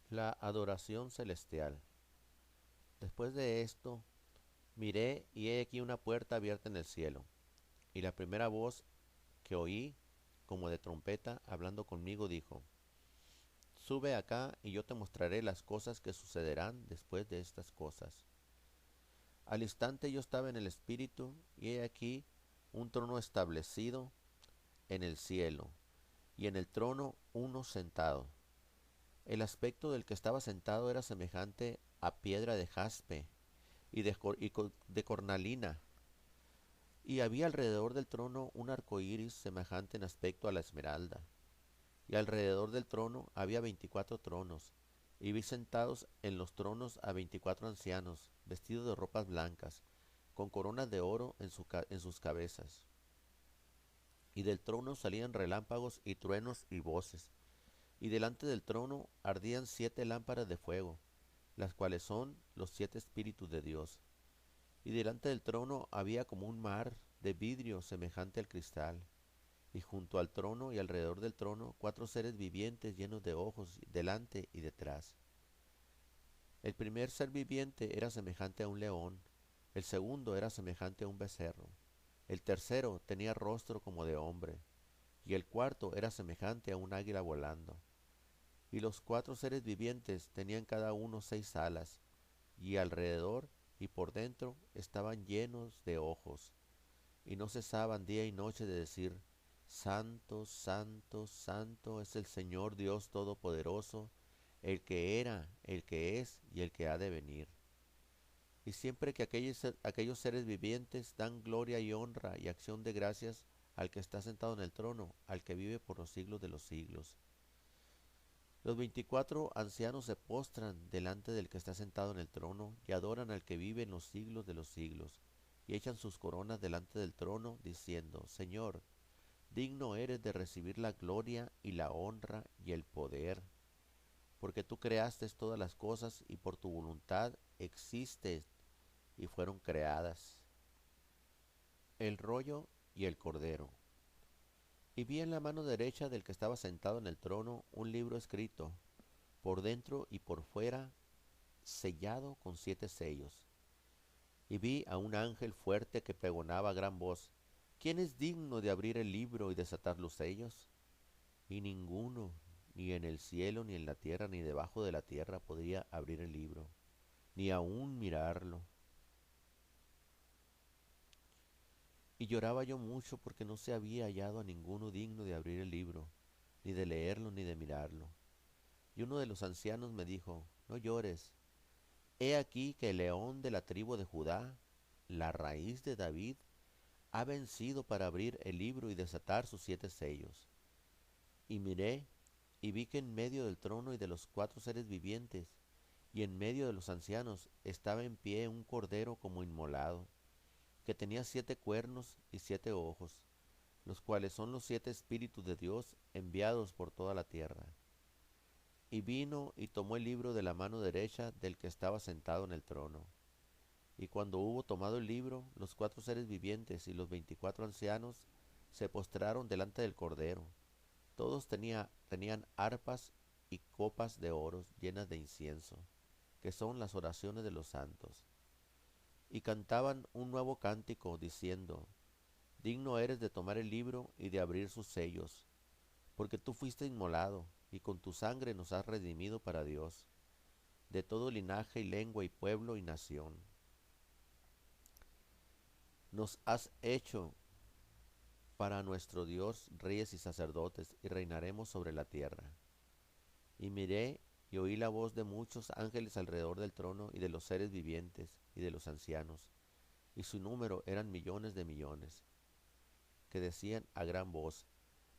La adoración celestial. Después de esto, miré y he aquí una puerta abierta en el cielo, y la primera voz que oí, como de trompeta, hablando conmigo, dijo, Sube acá y yo te mostraré las cosas que sucederán después de estas cosas. Al instante yo estaba en el espíritu, y he aquí un trono establecido en el cielo, y en el trono uno sentado. El aspecto del que estaba sentado era semejante a piedra de jaspe y de cornalina, y había alrededor del trono un arco iris semejante en aspecto a la esmeralda. Y alrededor del trono había 24 tronos, y vi sentados en los tronos a 24 ancianos, vestidos de ropas blancas, con coronas de oro en sus cabezas. Y del trono salían relámpagos y truenos y voces, y delante del trono ardían 7 lámparas de fuego, las cuales son los 7 espíritus de Dios. Y delante del trono había como un mar de vidrio semejante al cristal, y junto al trono y alrededor del trono 4 seres vivientes llenos de ojos delante y detrás. El primer ser viviente era semejante a un león, el segundo era semejante a un becerro, el tercero tenía rostro como de hombre, y el cuarto era semejante a un águila volando. Y los 4 seres vivientes tenían cada uno 6 alas, y alrededor y por dentro estaban llenos de ojos, y no cesaban día y noche de decir, Santo, Santo, Santo es el Señor Dios Todopoderoso, el que era, el que es y el que ha de venir. Y siempre que aquellos seres vivientes dan gloria y honra y acción de gracias al que está sentado en el trono, al que vive por los siglos de los siglos. Los 24 ancianos se postran delante del que está sentado en el trono y adoran al que vive en los siglos de los siglos, y echan sus coronas delante del trono, diciendo, Señor, digno eres de recibir la gloria y la honra y el poder, porque tú creaste todas las cosas y por tu voluntad existen y fueron creadas. El rollo y el cordero. Y vi en la mano derecha del que estaba sentado en el trono un libro escrito, por dentro y por fuera, sellado con 7 sellos. Y vi a un ángel fuerte que pregonaba a gran voz, ¿quién es digno de abrir el libro y desatar los sellos? Y ninguno, ni en el cielo, ni en la tierra, ni debajo de la tierra, podía abrir el libro, ni aun mirarlo. Y lloraba yo mucho porque no se había hallado a ninguno digno de abrir el libro, ni de leerlo, ni de mirarlo. Y uno de los ancianos me dijo, no llores, he aquí que el león de la tribu de Judá, la raíz de David, ha vencido para abrir el libro y desatar sus 7 sellos. Y miré, y vi que en medio del trono y de los 4 seres vivientes, y en medio de los ancianos, estaba en pie un cordero como inmolado, que tenía 7 cuernos y 7 ojos, los cuales son los 7 espíritus de Dios enviados por toda la tierra. Y vino y tomó el libro de la mano derecha del que estaba sentado en el trono. Y cuando hubo tomado el libro, los 4 seres vivientes y los 24 ancianos se postraron delante del Cordero. Todos tenían arpas y copas de oro llenas de incienso, que son las oraciones de los santos. Y cantaban un nuevo cántico, diciendo, Digno eres de tomar el libro y de abrir sus sellos, porque tú fuiste inmolado, y con tu sangre nos has redimido para Dios, de todo linaje y lengua y pueblo y nación. Nos has hecho para nuestro Dios reyes y sacerdotes, y reinaremos sobre la tierra. Y miré y oí la voz de muchos ángeles alrededor del trono y de los seres vivientes y de los ancianos, y su número eran millones de millones, que decían a gran voz,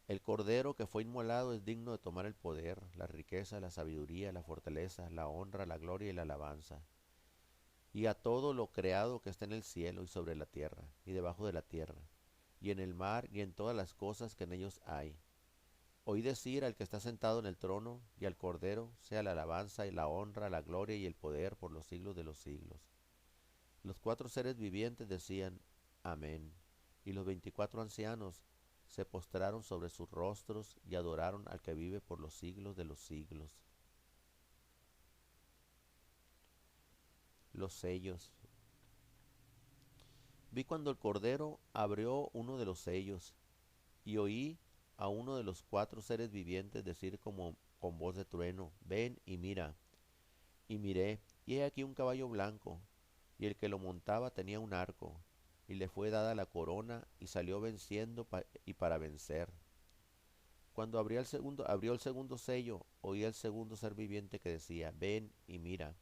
el Cordero que fue inmolado es digno de tomar el poder, la riqueza, la sabiduría, la fortaleza, la honra, la gloria y la alabanza. Y a todo lo creado que está en el cielo y sobre la tierra, y debajo de la tierra, y en el mar y en todas las cosas que en ellos hay. Oí decir al que está sentado en el trono y al Cordero, sea la alabanza y la honra, la gloria y el poder por los siglos de los siglos. Los 4 seres vivientes decían, Amén. Y los 24 ancianos se postraron sobre sus rostros y adoraron al que vive por los siglos de los siglos. los sellos. Vi cuando el Cordero abrió uno de los sellos, y oí a uno de los cuatro seres vivientes decir como con voz de trueno, ven y mira. Y miré, y he aquí un caballo blanco, y el que lo montaba tenía un arco, y le fue dada la corona, y salió venciendo y para vencer. Cuando abrió el segundo sello, oí al segundo ser viviente que decía, ven y mira.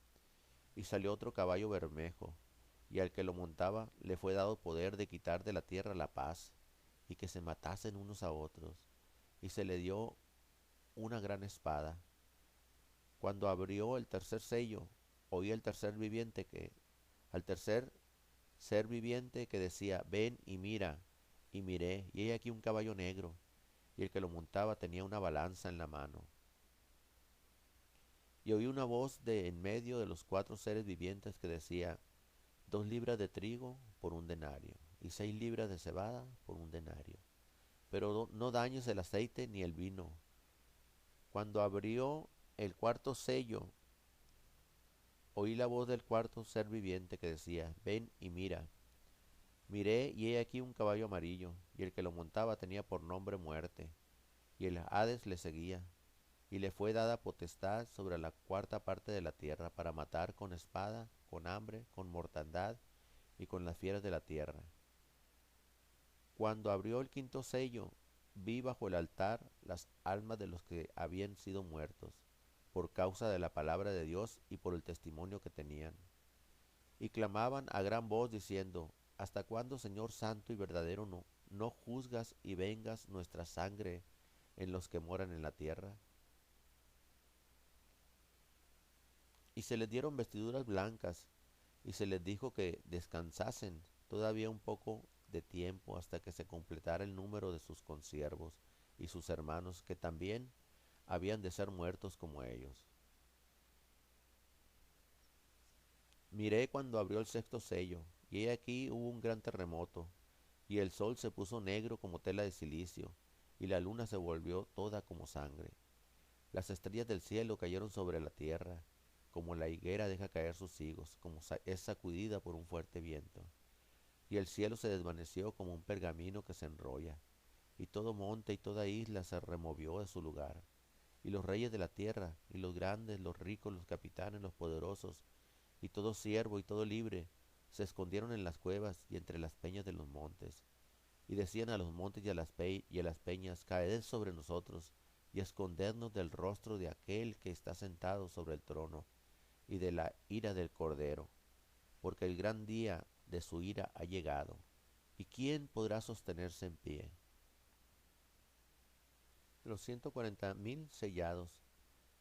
Y salió otro caballo bermejo, y al que lo montaba le fue dado poder de quitar de la tierra la paz, y que se matasen unos a otros, y se le dio una gran espada. Cuando abrió el tercer sello, oí al tercer ser viviente que decía, ven y mira, y miré, y he aquí un caballo negro, y el que lo montaba tenía una balanza en la mano. Y oí una voz de en medio de los cuatro seres vivientes que decía, 2 libras de trigo por un denario, y 6 libras de cebada por un denario. Pero no dañes el aceite ni el vino. Cuando abrió el cuarto sello, oí la voz del cuarto ser viviente que decía, ven y mira. Miré y he aquí un caballo amarillo, y el que lo montaba tenía por nombre muerte, y el Hades le seguía, y le fue dada potestad sobre la cuarta parte de la tierra para matar con espada, con hambre, con mortandad y con las fieras de la tierra. Cuando abrió el quinto sello, vi bajo el altar las almas de los que habían sido muertos, por causa de la palabra de Dios y por el testimonio que tenían. Y clamaban a gran voz diciendo, ¿hasta cuándo, Señor santo y verdadero, no juzgas y vengas nuestra sangre en los que moran en la tierra? Y se les dieron vestiduras blancas, y se les dijo que descansasen todavía un poco de tiempo hasta que se completara el número de sus consiervos y sus hermanos, que también habían de ser muertos como ellos. Miré cuando abrió el sexto sello, y he aquí hubo un gran terremoto, y el sol se puso negro como tela de silicio, y la luna se volvió toda como sangre. Las estrellas del cielo cayeron sobre la tierra, como la higuera deja caer sus higos, como es sacudida por un fuerte viento. Y el cielo se desvaneció como un pergamino que se enrolla, y todo monte y toda isla se removió de su lugar. Y los reyes de la tierra, y los grandes, los ricos, los capitanes, los poderosos, y todo siervo y todo libre, se escondieron en las cuevas y entre las peñas de los montes. Y decían a los montes y a las peñas, caed sobre nosotros, y escondednos del rostro de aquel que está sentado sobre el trono, y de la ira del Cordero, porque el gran día de su ira ha llegado. ¿Y quién podrá sostenerse en pie? Los 140,000 sellados.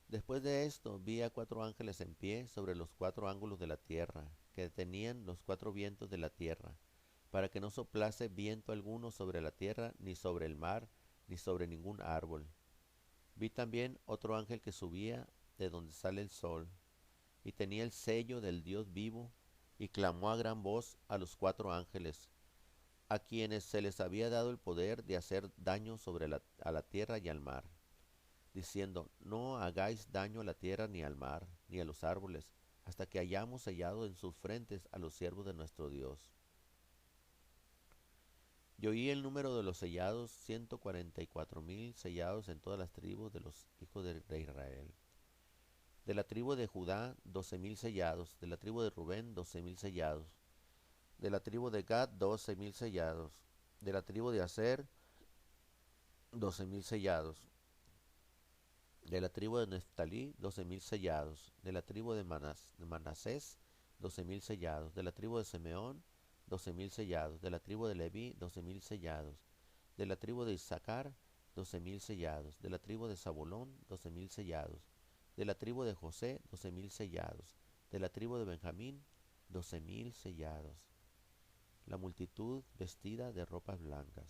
Después de esto vi a 4 ángeles en pie sobre los 4 ángulos de la tierra, que tenían los 4 vientos de la tierra, para que no soplase viento alguno sobre la tierra, ni sobre el mar, ni sobre ningún árbol. Vi también otro ángel que subía de donde sale el sol, y tenía el sello del Dios vivo, y clamó a gran voz a los 4 ángeles, a quienes se les había dado el poder de hacer daño a la tierra y al mar, diciendo, no hagáis daño a la tierra ni al mar, ni a los árboles, hasta que hayamos sellado en sus frentes a los siervos de nuestro Dios. Y oí el número de los sellados, 144,000 sellados en todas las tribus de los hijos de Israel. De la tribu de Judá, 12,000 sellados. De la tribu de Rubén, 12,000 sellados. De la tribu de Gad, 12,000 sellados. De la tribu de Aser, 12,000 sellados. De la tribu de Neftalí, 12,000 sellados. De la tribu de Manasés, 12,000 sellados. De la tribu de Simeón, 12,000 sellados. De la tribu de Leví, 12,000 sellados. De la tribu de Isaacar, 12,000 sellados. De la tribu de Zabulón, 12,000 sellados. De la tribu de José, 12,000 sellados. De la tribu de Benjamín, 12,000 sellados. La multitud vestida de ropas blancas.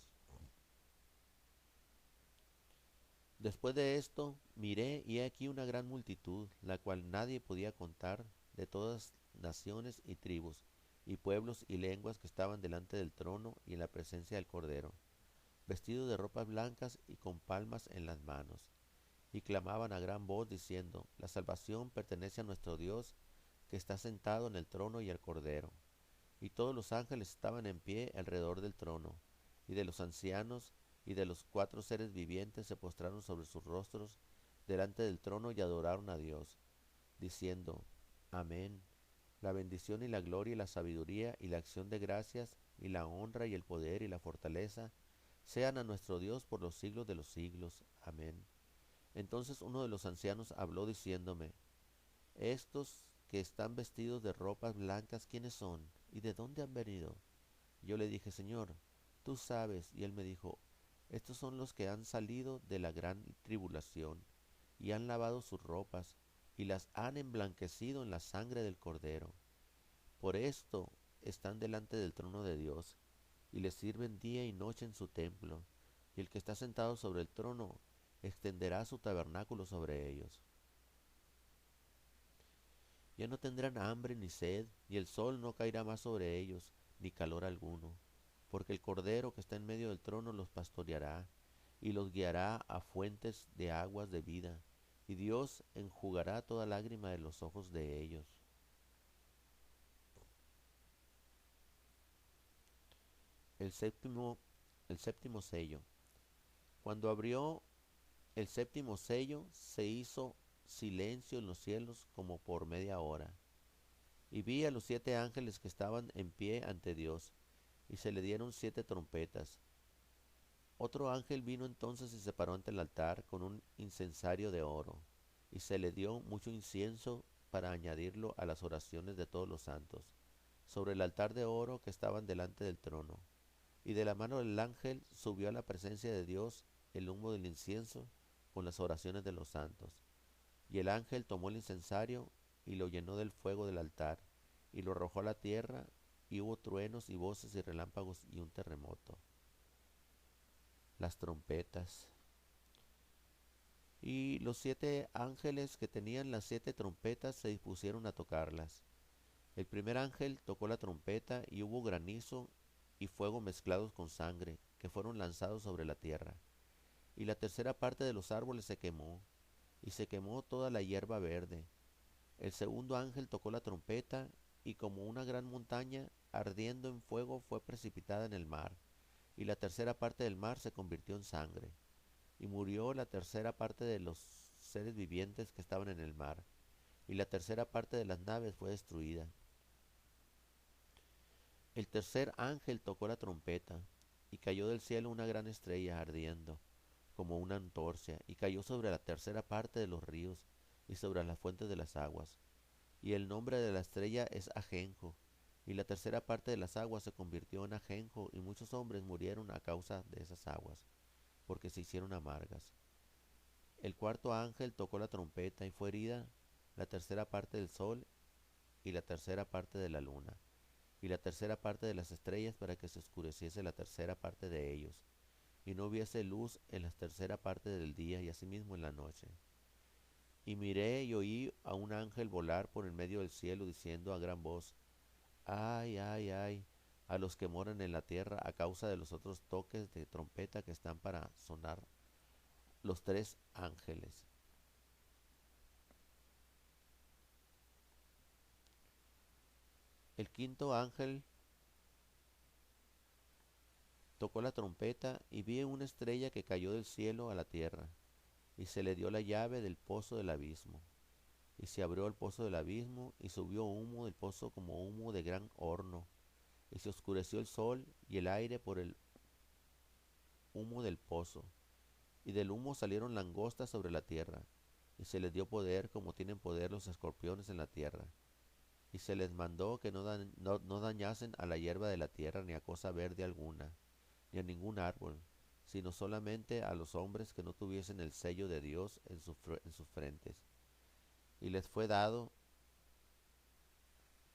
Después de esto miré y he aquí una gran multitud, la cual nadie podía contar, de todas naciones y tribus, y pueblos y lenguas que estaban delante del trono y en la presencia del Cordero, vestidos de ropas blancas y con palmas en las manos, y clamaban a gran voz diciendo, la salvación pertenece a nuestro Dios, que está sentado en el trono y el Cordero. Y todos los ángeles estaban en pie alrededor del trono, y de los ancianos y de los cuatro seres vivientes se postraron sobre sus rostros delante del trono y adoraron a Dios, diciendo, Amén. La bendición y la gloria y la sabiduría y la acción de gracias y la honra y el poder y la fortaleza sean a nuestro Dios por los siglos de los siglos. Amén. Entonces uno de los ancianos habló diciéndome, estos que están vestidos de ropas blancas, ¿quiénes son? ¿Y de dónde han venido? Yo le dije, Señor, tú sabes. Y él me dijo, estos son los que han salido de la gran tribulación, y han lavado sus ropas, y las han emblanquecido en la sangre del Cordero. Por esto están delante del trono de Dios, y le sirven día y noche en su templo, y el que está sentado sobre el trono extenderá su tabernáculo sobre ellos. Ya no tendrán hambre ni sed, y el sol no caerá más sobre ellos, ni calor alguno, porque el Cordero que está en medio del trono los pastoreará, y los guiará a fuentes de aguas de vida, y Dios enjugará toda lágrima de los ojos de ellos. El séptimo, el séptimo sello. Cuando abrió el séptimo sello, se hizo silencio en los cielos como por media hora. Y vi a los 7 ángeles que estaban en pie ante Dios, y se le dieron 7 trompetas. Otro ángel vino entonces y se paró ante el altar con un incensario de oro, y se le dio mucho incienso para añadirlo a las oraciones de todos los santos, sobre el altar de oro que estaban delante del trono. Y de la mano del ángel subió a la presencia de Dios el humo del incienso con las oraciones de los santos. Y el ángel tomó el incensario y lo llenó del fuego del altar, y lo arrojó a la tierra, y hubo truenos y voces y relámpagos y un terremoto. Las trompetas. Y los 7 ángeles que tenían las 7 trompetas se dispusieron a tocarlas. El primer ángel tocó la trompeta y hubo granizo y fuego mezclados con sangre, que fueron lanzados sobre la tierra. Y la tercera parte de los árboles se quemó, y se quemó toda la hierba verde. El segundo ángel tocó la trompeta, y como una gran montaña ardiendo en fuego fue precipitada en el mar, y la tercera parte del mar se convirtió en sangre, y murió la tercera parte de los seres vivientes que estaban en el mar, y la tercera parte de las naves fue destruida. El tercer ángel tocó la trompeta, y cayó del cielo una gran estrella ardiendo, como una antorcha, y cayó sobre la tercera parte de los ríos, y sobre las fuentes de las aguas. Y el nombre de la estrella es Ajenjo, y la tercera parte de las aguas se convirtió en ajenjo, y muchos hombres murieron a causa de esas aguas, porque se hicieron amargas. El cuarto ángel tocó la trompeta, y fue herida la tercera parte del sol, y la tercera parte de la luna, y la tercera parte de las estrellas, para que se oscureciese la tercera parte de ellos, y no hubiese luz en la tercera parte del día, y asimismo en la noche. Y miré y oí a un ángel volar por el medio del cielo, diciendo a gran voz, Ay, ay, ay, a los que moran en la tierra a causa de los otros toques de trompeta que están para sonar los 3 ángeles. El quinto ángel tocó la trompeta y vi una estrella que cayó del cielo a la tierra, y se le dio la llave del pozo del abismo. Y se abrió el pozo del abismo, y subió humo del pozo como humo de gran horno, y se oscureció el sol y el aire por el humo del pozo, y del humo salieron langostas sobre la tierra, y se les dio poder como tienen poder los escorpiones en la tierra. Y se les mandó que no dañasen a la hierba de la tierra, ni a cosa verde alguna, ni a ningún árbol, sino solamente a los hombres que no tuviesen el sello de Dios en sus frentes. Y les fue dado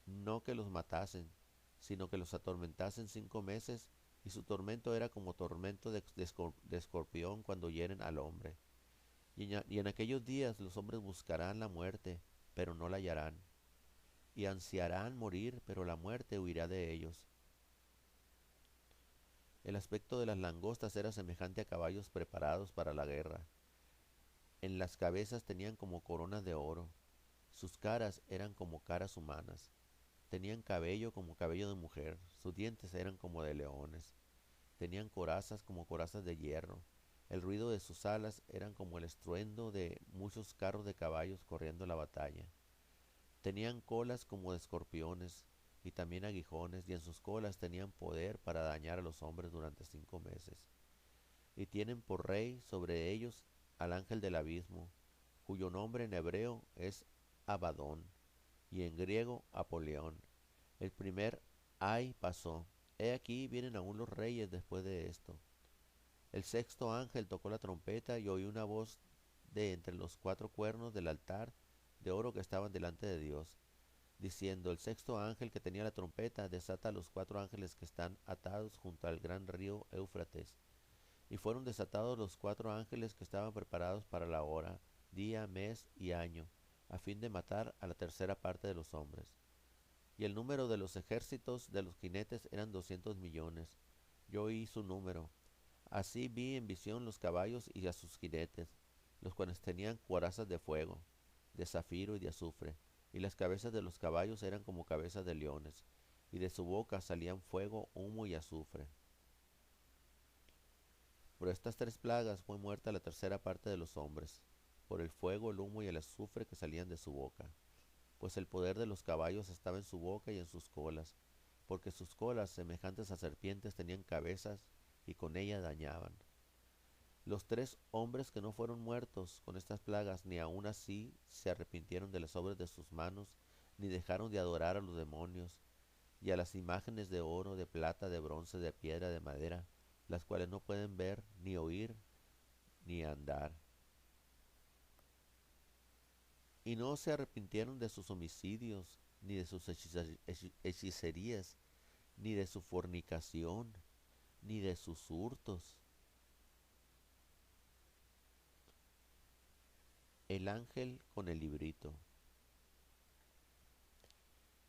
no que los matasen, sino que los atormentasen 5 meses, y su tormento era como tormento de escorpión cuando hieren al hombre. Y en aquellos días los hombres buscarán la muerte, pero no la hallarán, y ansiarán morir, pero la muerte huirá de ellos. El aspecto de las langostas era semejante a caballos preparados para la guerra. En las cabezas tenían como coronas de oro, Sus caras eran como caras humanas, tenían cabello como cabello de mujer, sus dientes eran como de leones, tenían corazas como corazas de hierro, el ruido de sus alas eran como el estruendo de muchos carros de caballos corriendo la batalla. Tenían colas como de escorpiones y también aguijones, y en sus colas tenían poder para dañar a los hombres durante 5 meses. Y tienen por rey sobre ellos al ángel del abismo, cuyo nombre en hebreo es Abadón y en griego Apolión. El primer ay pasó. He aquí vienen aún los reyes después de esto. El sexto ángel tocó la trompeta y oí una voz de entre los 4 cuernos del altar de oro que estaban delante de Dios, diciendo: el sexto ángel que tenía la trompeta desata a los 4 ángeles que están atados junto al gran río Éufrates. Y fueron desatados los 4 ángeles que estaban preparados para la hora, día, mes y año, a fin de matar a la tercera parte de los hombres. Y el número de los ejércitos de los jinetes eran 200 millones. Yo oí su número. Así vi en visión los caballos y a sus jinetes, los cuales tenían corazas de fuego, de zafiro y de azufre, y las cabezas de los caballos eran como cabezas de leones, y de su boca salían fuego, humo y azufre. Por estas 3 plagas fue muerta la tercera parte de los hombres, por el fuego, el humo y el azufre que salían de su boca, pues el poder de los caballos estaba en su boca y en sus colas, porque sus colas, semejantes a serpientes, tenían cabezas y con ellas dañaban. Los 3 hombres que no fueron muertos con estas plagas, ni aun así se arrepintieron de las obras de sus manos, ni dejaron de adorar a los demonios y a las imágenes de oro, de plata, de bronce, de piedra, de madera, las cuales no pueden ver, ni oír, ni andar. Y no se arrepintieron de sus homicidios, ni de sus hechicerías, ni de su fornicación, ni de sus hurtos. El ángel con el librito.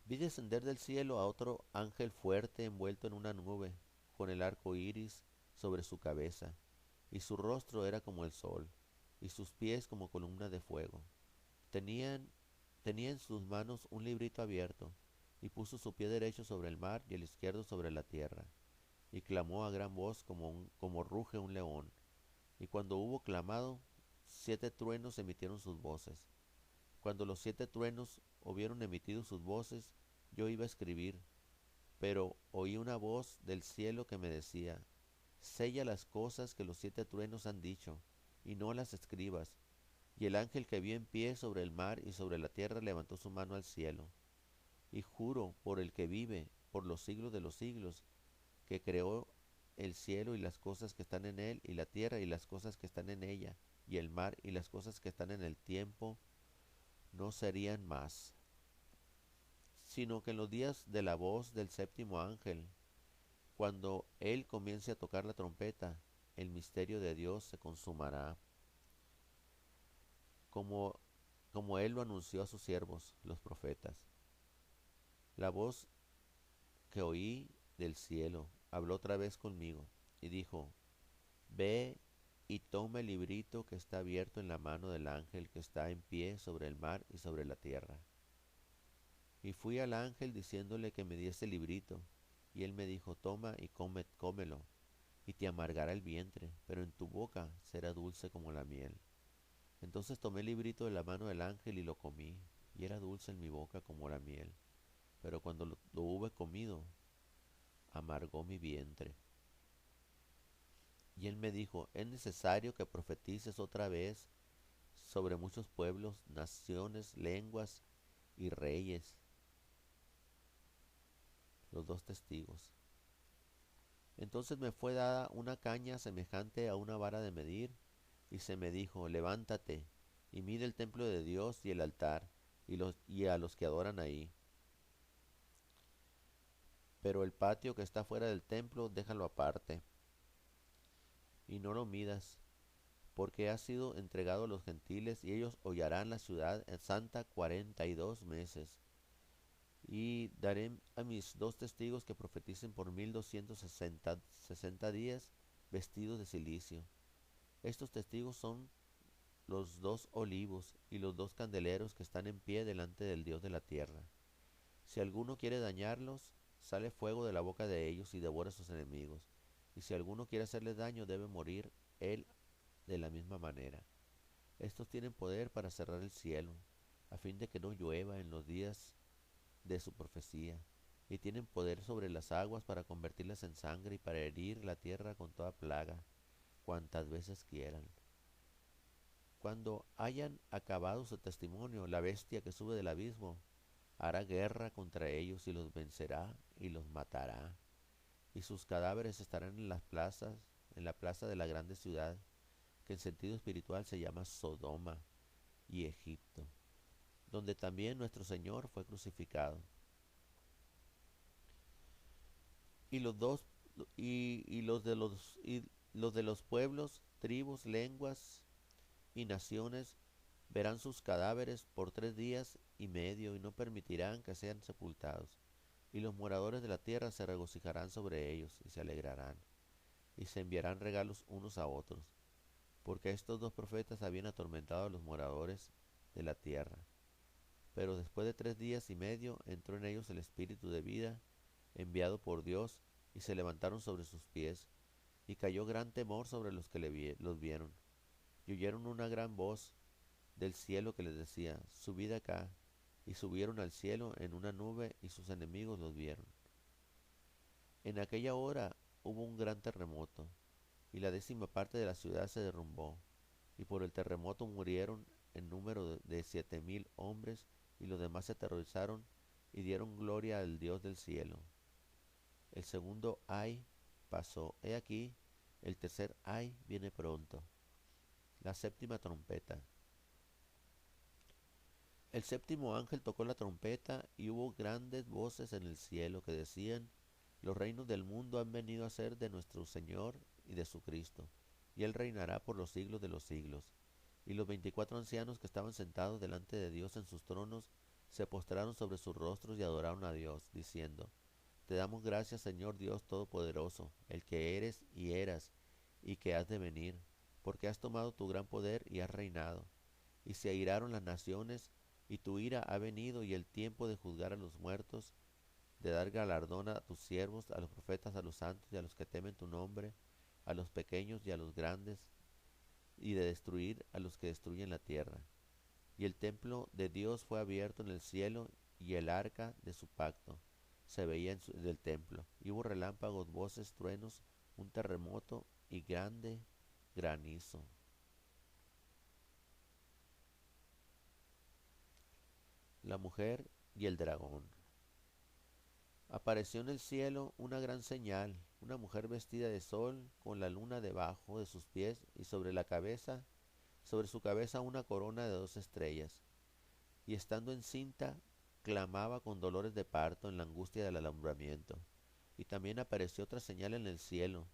Vi descender del cielo a otro ángel fuerte envuelto en una nube, con el arco iris sobre su cabeza, y su rostro era como el sol, y sus pies como columna de fuego. Tenían, tenía en sus manos un librito abierto, y puso su pie derecho sobre el mar y el izquierdo sobre la tierra, y clamó a gran voz como ruge un león. Y cuando hubo clamado, 7 truenos emitieron sus voces. Cuando los 7 truenos hubieron emitido sus voces, yo iba a escribir, pero oí una voz del cielo que me decía: sella las cosas que los 7 truenos han dicho, y no las escribas. Y el ángel que vi en pie sobre el mar y sobre la tierra levantó su mano al cielo. Y juro por el que vive por los siglos de los siglos, que creó el cielo y las cosas que están en él, y la tierra y las cosas que están en ella, y el mar y las cosas que están en el tiempo, no serían más, sino que en los días de la voz del séptimo ángel, cuando él comience a tocar la trompeta, el misterio de Dios se consumará, como, como él lo anunció a sus siervos, los profetas. La voz que oí del cielo habló otra vez conmigo y dijo: ve y toma el librito que está abierto en la mano del ángel que está en pie sobre el mar y sobre la tierra. Y fui al ángel diciéndole que me diese el librito, y él me dijo: toma y cómelo, y te amargará el vientre, pero en tu boca será dulce como la miel. Entonces tomé el librito de la mano del ángel y lo comí, y era dulce en mi boca como la miel, pero cuando lo hube comido, amargó mi vientre. Y él me dijo: es necesario que profetices otra vez sobre muchos pueblos, naciones, lenguas y reyes. Los 2 testigos. Entonces me fue dada una caña semejante a una vara de medir, y se me dijo: levántate y mide el templo de Dios y el altar, y a los que adoran ahí. Pero el patio que está fuera del templo, déjalo aparte, y no lo midas, porque ha sido entregado a los gentiles, y ellos hollarán la ciudad en santa 42 meses. Y daré a mis 2 testigos que profeticen por 1260 días, vestidos de silicio. Estos testigos son los dos olivos y los dos candeleros que están en pie delante del Dios de la tierra. Si alguno quiere dañarlos, sale fuego de la boca de ellos y devora a sus enemigos. Y si alguno quiere hacerles daño, debe morir él de la misma manera. Estos tienen poder para cerrar el cielo, a fin de que no llueva en los días de su profecía, y tienen poder sobre las aguas para convertirlas en sangre y para herir la tierra con toda plaga, cuantas veces quieran. Cuando hayan acabado su testimonio, la bestia que sube del abismo hará guerra contra ellos y los vencerá y los matará, y sus cadáveres estarán en las plazas, en la plaza de la grande ciudad, que en sentido espiritual se llama Sodoma y Egipto, donde también nuestro Señor fue crucificado. Y los dos y los de los pueblos, tribus, lenguas y naciones verán sus cadáveres por 3 días y medio y no permitirán que sean sepultados. Y los moradores de la tierra se regocijarán sobre ellos y se alegrarán y se enviarán regalos unos a otros, porque estos dos profetas habían atormentado a los moradores de la tierra. Pero después de 3 días y medio entró en ellos el espíritu de vida enviado por Dios, y se levantaron sobre sus pies, y cayó gran temor sobre los que los vieron, y oyeron una gran voz del cielo que les decía, subid acá, y subieron al cielo en una nube, y sus enemigos los vieron. En aquella hora hubo un gran terremoto, y la 10ª parte de la ciudad se derrumbó, y por el terremoto murieron en número de 7,000 hombres, y los demás se aterrorizaron y dieron gloria al Dios del cielo. El segundo ay pasó. He aquí, el tercer ay viene pronto. La 7ª trompeta. El séptimo ángel tocó la trompeta y hubo grandes voces en el cielo que decían, los reinos del mundo han venido a ser de nuestro Señor y de su Cristo, y Él reinará por los siglos de los siglos. Y los 24 ancianos que estaban sentados delante de Dios en sus tronos se postraron sobre sus rostros y adoraron a Dios, diciendo, te damos gracias, Señor Dios Todopoderoso, el que eres y eras, y que has de venir, porque has tomado tu gran poder y has reinado. Y se airaron las naciones, y tu ira ha venido, y el tiempo de juzgar a los muertos, de dar galardón a tus siervos, a los profetas, a los santos y a los que temen tu nombre, a los pequeños y a los grandes, y de destruir a los que destruyen la tierra. Y el templo de Dios fue abierto en el cielo, y el arca de su pacto se veía del templo, y hubo relámpagos, voces, truenos, un terremoto y grande granizo. La mujer y el dragón. Apareció en el cielo una gran señal, una mujer vestida de sol, con la luna debajo de sus pies, y sobre su cabeza una corona de 2 estrellas. Y estando encinta, clamaba con dolores de parto en la angustia del alumbramiento. Y también apareció otra señal en el cielo.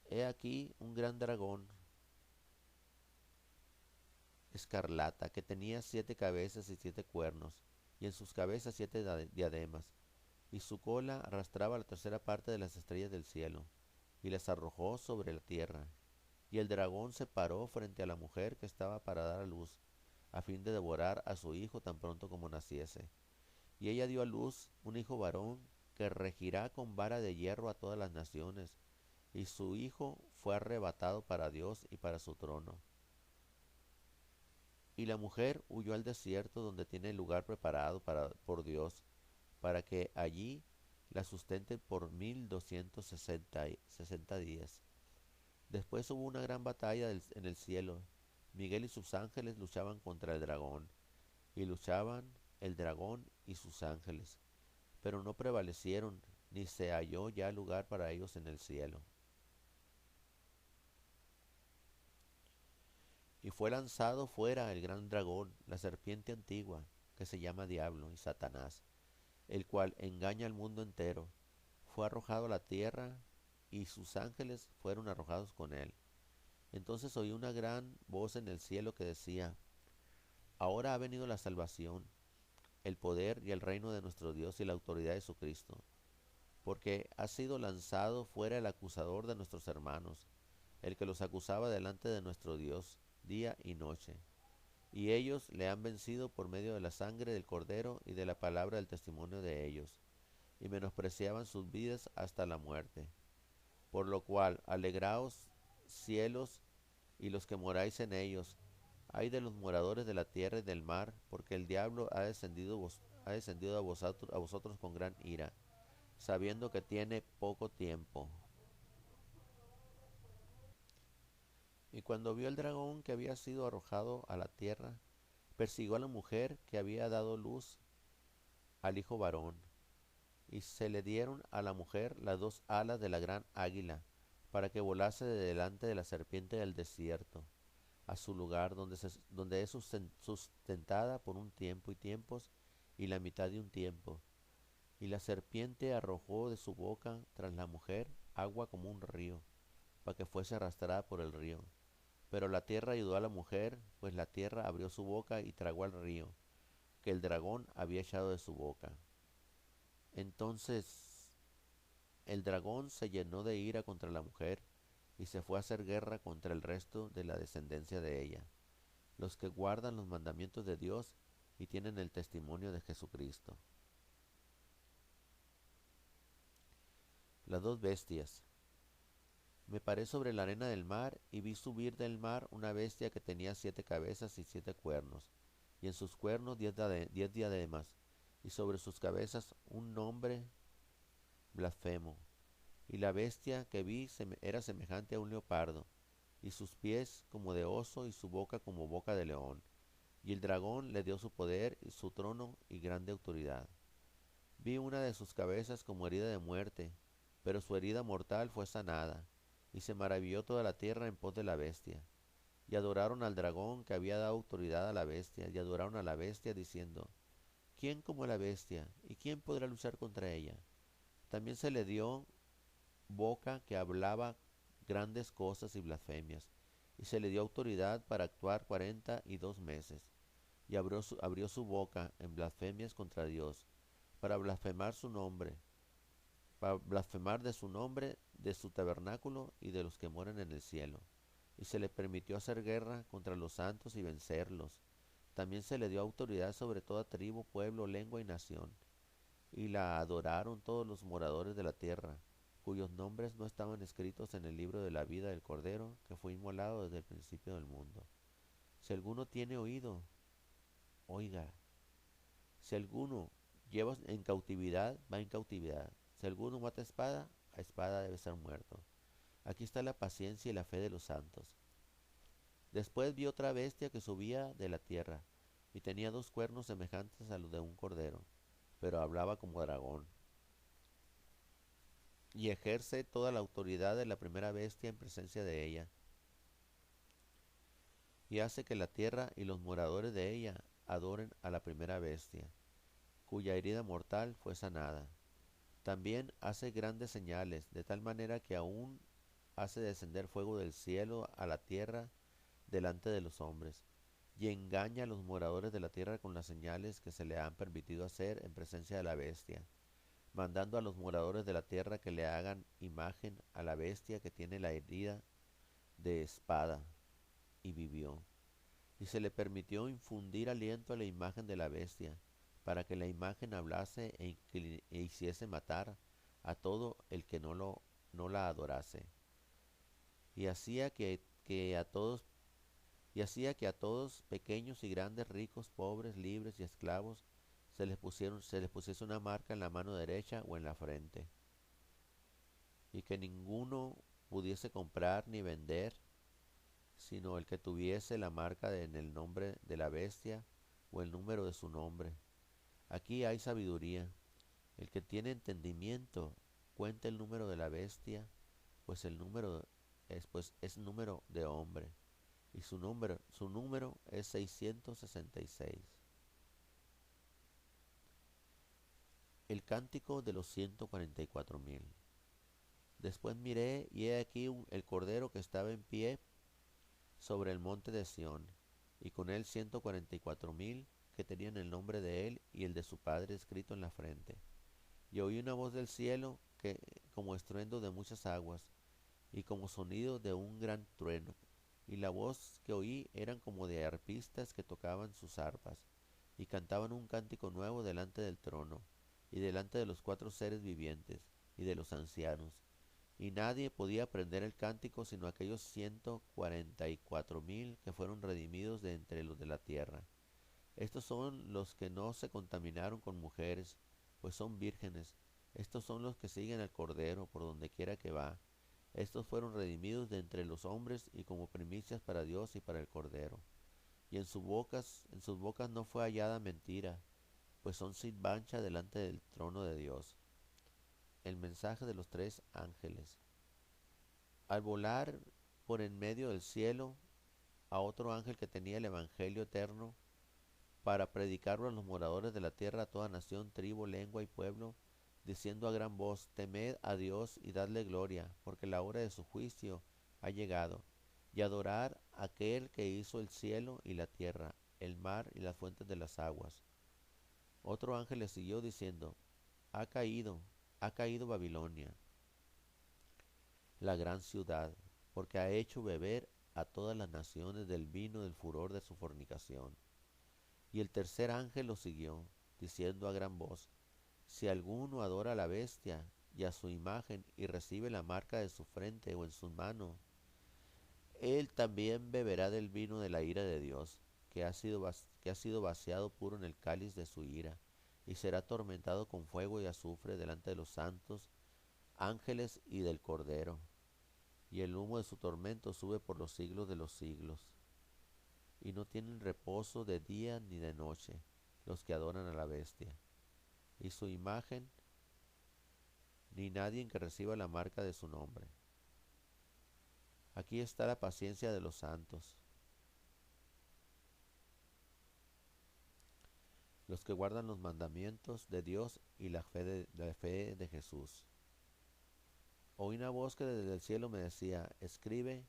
He aquí un gran dragón escarlata que tenía 7 cabezas y 7 cuernos, y en sus cabezas 7 diademas, y su cola arrastraba la 3ª parte de las estrellas del cielo, y las arrojó sobre la tierra. Y el dragón se paró frente a la mujer que estaba para dar a luz, a fin de devorar a su hijo tan pronto como naciese. Y ella dio a luz un hijo varón, que regirá con vara de hierro a todas las naciones, y su hijo fue arrebatado para Dios y para su trono. Y la mujer huyó al desierto, donde tiene lugar preparado por Dios, para que allí la sustente por 1260 días. Después hubo una gran batalla en el cielo. Miguel y sus ángeles luchaban contra el dragón, y luchaban el dragón y sus ángeles, pero no prevalecieron, ni se halló ya lugar para ellos en el cielo. Y fue lanzado fuera el gran dragón, la serpiente antigua, que se llama Diablo y Satanás, el cual engaña al mundo entero. Fue arrojado a la tierra, y sus ángeles fueron arrojados con él. Entonces oí una gran voz en el cielo que decía, ahora ha venido la salvación, el poder y el reino de nuestro Dios y la autoridad de su Cristo, porque ha sido lanzado fuera el acusador de nuestros hermanos, el que los acusaba delante de nuestro Dios día y noche. y ellos le han vencido por medio de la sangre del Cordero y de la palabra del testimonio de ellos, y menospreciaban sus vidas hasta la muerte. Por lo cual, alegraos, cielos, y los que moráis en ellos. Ay de los moradores de la tierra y del mar, porque el diablo ha descendido a vosotros con gran ira, sabiendo que tiene poco tiempo. Y cuando vio el dragón que había sido arrojado a la tierra, persiguió a la mujer que había dado luz al hijo varón, y se le dieron a la mujer las dos alas de la gran águila, para que volase de delante de la serpiente del desierto, a su lugar donde es sustentada por un tiempo y tiempos, y la mitad de un tiempo. Y la serpiente arrojó de su boca tras la mujer agua como un río, para que fuese arrastrada por el río. Pero la tierra ayudó a la mujer, pues la tierra abrió su boca y tragó al río, que el dragón había echado de su boca. Entonces el dragón se llenó de ira contra la mujer, y se fue a hacer guerra contra el resto de la descendencia de ella, los que guardan los mandamientos de Dios y tienen el testimonio de Jesucristo. Las dos bestias. Me paré sobre la arena del mar y vi subir del mar una bestia que tenía 7 cabezas y 7 cuernos, y en sus cuernos 10 diademas, y sobre sus cabezas un nombre blasfemo. Y la bestia que vi era semejante a un leopardo, y sus pies como de oso y su boca como boca de león. Y el dragón le dio su poder y su trono y grande autoridad. Vi una de sus cabezas como herida de muerte, pero su herida mortal fue sanada, y se maravilló toda la tierra en pos de la bestia. Y adoraron al dragón que había dado autoridad a la bestia, y adoraron a la bestia diciendo, ¿quién como la bestia? ¿Y quién podrá luchar contra ella? También se le dio boca que hablaba grandes cosas y blasfemias, y se le dio autoridad para actuar 42 meses, y abrió su boca en blasfemias contra Dios, para blasfemar su nombre, para blasfemar de su nombre, de su tabernáculo y de los que moran en el cielo. Y se le permitió hacer guerra contra los santos y vencerlos. También se le dio autoridad sobre toda tribu, pueblo, lengua y nación. Y la adoraron todos los moradores de la tierra, cuyos nombres no estaban escritos en el libro de la vida del Cordero, que fue inmolado desde el principio del mundo. Si alguno tiene oído, oiga. Si alguno lleva en cautividad, va en cautividad. Si alguno mata a espada debe ser muerto. Aquí está la paciencia y la fe de los santos. Después vi otra bestia que subía de la tierra, y tenía 2 cuernos semejantes a los de un cordero, pero hablaba como dragón, y ejerce toda la autoridad de la primera bestia en presencia de ella, y hace que la tierra y los moradores de ella adoren a la primera bestia, cuya herida mortal fue sanada. También hace grandes señales, de tal manera que aún hace descender fuego del cielo a la tierra delante de los hombres, y engaña a los moradores de la tierra con las señales que se le han permitido hacer en presencia de la bestia, mandando a los moradores de la tierra que le hagan imagen a la bestia que tiene la herida de espada, y vivió. Y se le permitió infundir aliento a la imagen de la bestia, para que la imagen hablase e hiciese matar a todo el que no la adorase. Y hacía que a todos y hacía que a todos, pequeños y grandes, ricos, pobres, libres y esclavos, se les pusiese una marca en la mano derecha o en la frente, y que ninguno pudiese comprar ni vender, sino el que tuviese la marca en el nombre de la bestia o el número de su nombre. Aquí hay sabiduría. El que tiene entendimiento cuenta el número de la bestia, pues es número de hombre, y su número es 666. El cántico de los 144,000. Después miré, y he aquí el cordero que estaba en pie sobre el monte de Sión, y con él 144,000 que tenían el nombre de él y el de su padre escrito en la frente. Y oí una voz del cielo como estruendo de muchas aguas, y como sonido de un gran trueno, y la voz que oí eran como de arpistas que tocaban sus arpas, y cantaban un cántico nuevo delante del trono, y delante de los cuatro seres vivientes, y de los ancianos. Y nadie podía aprender el cántico sino aquellos 144,000 que fueron redimidos de entre los de la tierra. Estos son los que no se contaminaron con mujeres, pues son vírgenes. Estos son los que siguen al Cordero por donde quiera que va. Estos fueron redimidos de entre los hombres y como primicias para Dios y para el Cordero. Y en sus bocas no fue hallada mentira, pues son sin mancha delante del trono de Dios. El mensaje de los tres ángeles. Al volar por en medio del cielo, a otro ángel que tenía el Evangelio eterno, para predicarlo a los moradores de la tierra, a toda nación, tribu, lengua y pueblo, diciendo a gran voz, temed a Dios y dadle gloria, porque la hora de su juicio ha llegado, y adorar a aquel que hizo el cielo y la tierra, el mar y las fuentes de las aguas. Otro ángel le siguió diciendo, ha caído Babilonia, la gran ciudad, porque ha hecho beber a todas las naciones del vino del furor de su fornicación. Y el tercer ángel lo siguió, diciendo a gran voz, si alguno adora a la bestia y a su imagen y recibe la marca de su frente o en su mano, él también beberá del vino de la ira de Dios, que ha sido vaciado puro en el cáliz de su ira, y será atormentado con fuego y azufre delante de los santos ángeles y del Cordero, y el humo de su tormento sube por los siglos de los siglos. Y no tienen reposo de día ni de noche los que adoran a la bestia, y su imagen, ni nadie que reciba la marca de su nombre. Aquí está la paciencia de los santos, los que guardan los mandamientos de Dios y la fe de Jesús. Oí una voz que desde el cielo me decía, escribe,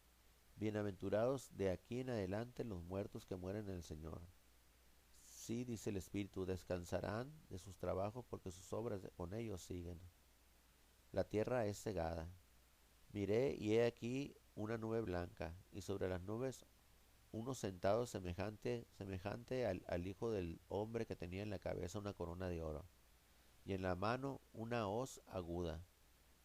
bienaventurados de aquí en adelante los muertos que mueren en el Señor. Sí, dice el Espíritu, descansarán de sus trabajos porque sus obras con ellos siguen. La tierra es cegada. Miré y he aquí una nube blanca, y sobre las nubes uno sentado semejante al Hijo del Hombre, que tenía en la cabeza una corona de oro, y en la mano una hoz aguda.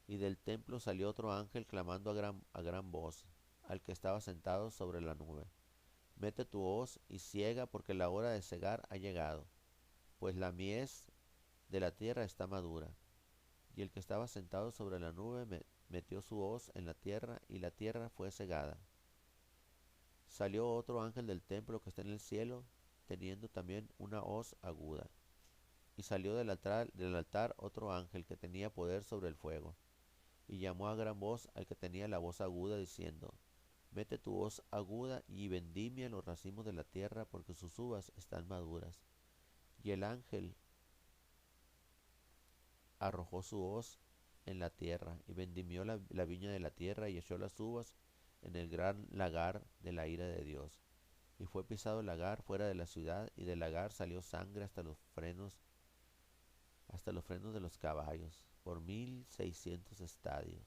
Y del templo salió otro ángel clamando a gran voz, al que estaba sentado sobre la nube. Mete tu hoz y ciega, porque la hora de cegar ha llegado, pues la mies de la tierra está madura. Y el que estaba sentado sobre la nube metió su hoz en la tierra, y la tierra fue cegada. Salió otro ángel del templo que está en el cielo, teniendo también una hoz aguda. Y salió del altar otro ángel que tenía poder sobre el fuego, y llamó a gran voz al que tenía la voz aguda, diciendo, mete tu hoz aguda y vendimia los racimos de la tierra, porque sus uvas están maduras. Y el ángel arrojó su hoz en la tierra, y vendimió la viña de la tierra, y echó las uvas en el gran lagar de la ira de Dios. Y fue pisado el lagar fuera de la ciudad, y del lagar salió sangre hasta los frenos de los caballos, por 1,600 estadios.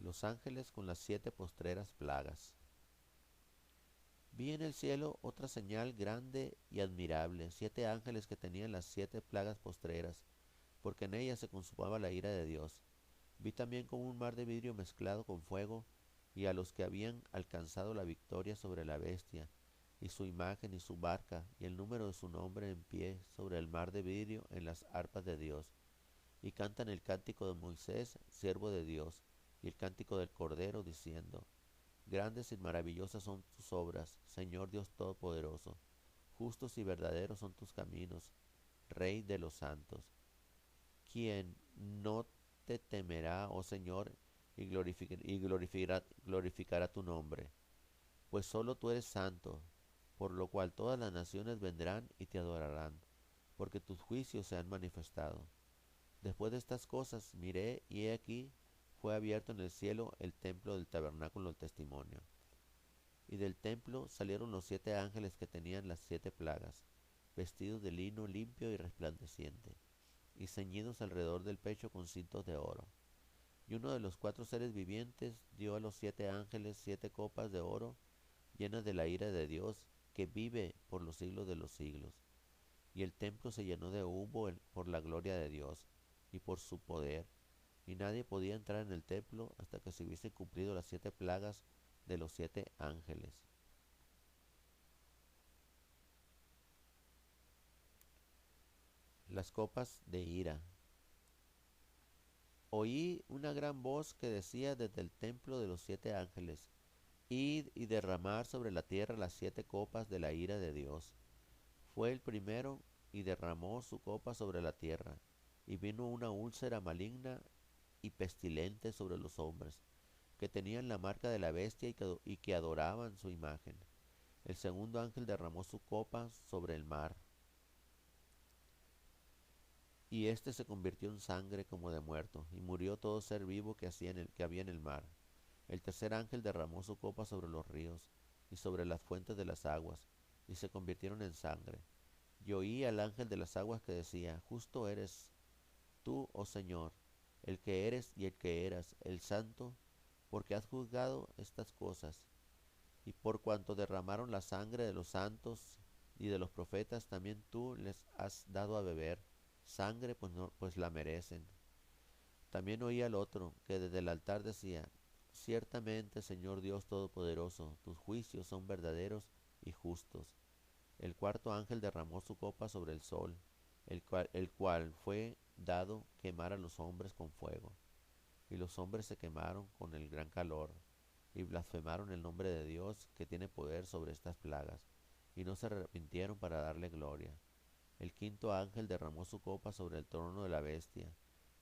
Los ángeles con las 7 postreras plagas. Vi en el cielo otra señal grande y admirable, 7 ángeles que tenían las 7 plagas postreras, porque en ellas se consumaba la ira de Dios. Vi también como un mar de vidrio mezclado con fuego, y a los que habían alcanzado la victoria sobre la bestia, y su imagen y su barca, y el número de su nombre en pie sobre el mar de vidrio en las arpas de Dios, y cantan el cántico de Moisés, siervo de Dios, y el cántico del Cordero, diciendo, grandes y maravillosas son tus obras, Señor Dios Todopoderoso. Justos y verdaderos son tus caminos, Rey de los santos. ¿Quién no te temerá, oh Señor, y glorificará tu nombre? Pues solo tú eres santo, por lo cual todas las naciones vendrán y te adorarán, porque tus juicios se han manifestado. Después de estas cosas miré, y he aquí fue abierto en el cielo el templo del tabernáculo del testimonio. Y del templo salieron los 7 ángeles que tenían las 7 plagas, vestidos de lino limpio y resplandeciente. y ceñidos alrededor del pecho con cintos de oro. Y uno de los 4 seres vivientes dio a los 7 ángeles 7 copas de oro llenas de la ira de Dios, que vive por los siglos de los siglos. Y el templo se llenó de humo por la gloria de Dios y por su poder, y nadie podía entrar en el templo hasta que se hubiesen cumplido las 7 plagas de los 7 ángeles. Las copas de ira. Oí una gran voz que decía desde el templo de los 7 ángeles: Id y derramar sobre la tierra las 7 copas de la ira de Dios. Fue el primero y derramó su copa sobre la tierra, y vino una úlcera maligna y pestilente sobre los hombres, que tenían la marca de la bestia y que adoraban su imagen. El segundo ángel derramó su copa sobre el mar, y éste se convirtió en sangre como de muerto, y murió todo ser vivo que había en el mar. El tercer ángel derramó su copa sobre los ríos, y sobre las fuentes de las aguas, y se convirtieron en sangre. Y oí al ángel de las aguas que decía: Justo eres tú, oh Señor, el que eres y el que eras, el santo, porque has juzgado estas cosas. Y por cuanto derramaron la sangre de los santos y de los profetas, también tú les has dado a beber sangre, pues, no, pues la merecen. También oí al otro, que desde el altar decía: Ciertamente, Señor Dios Todopoderoso, tus juicios son verdaderos y justos. El cuarto ángel derramó su copa sobre el sol, el cual fue dado quemar a los hombres con fuego. Y los hombres se quemaron con el gran calor, y blasfemaron el nombre de Dios, que tiene poder sobre estas plagas, y no se arrepintieron para darle gloria. El quinto ángel derramó su copa sobre el trono de la bestia,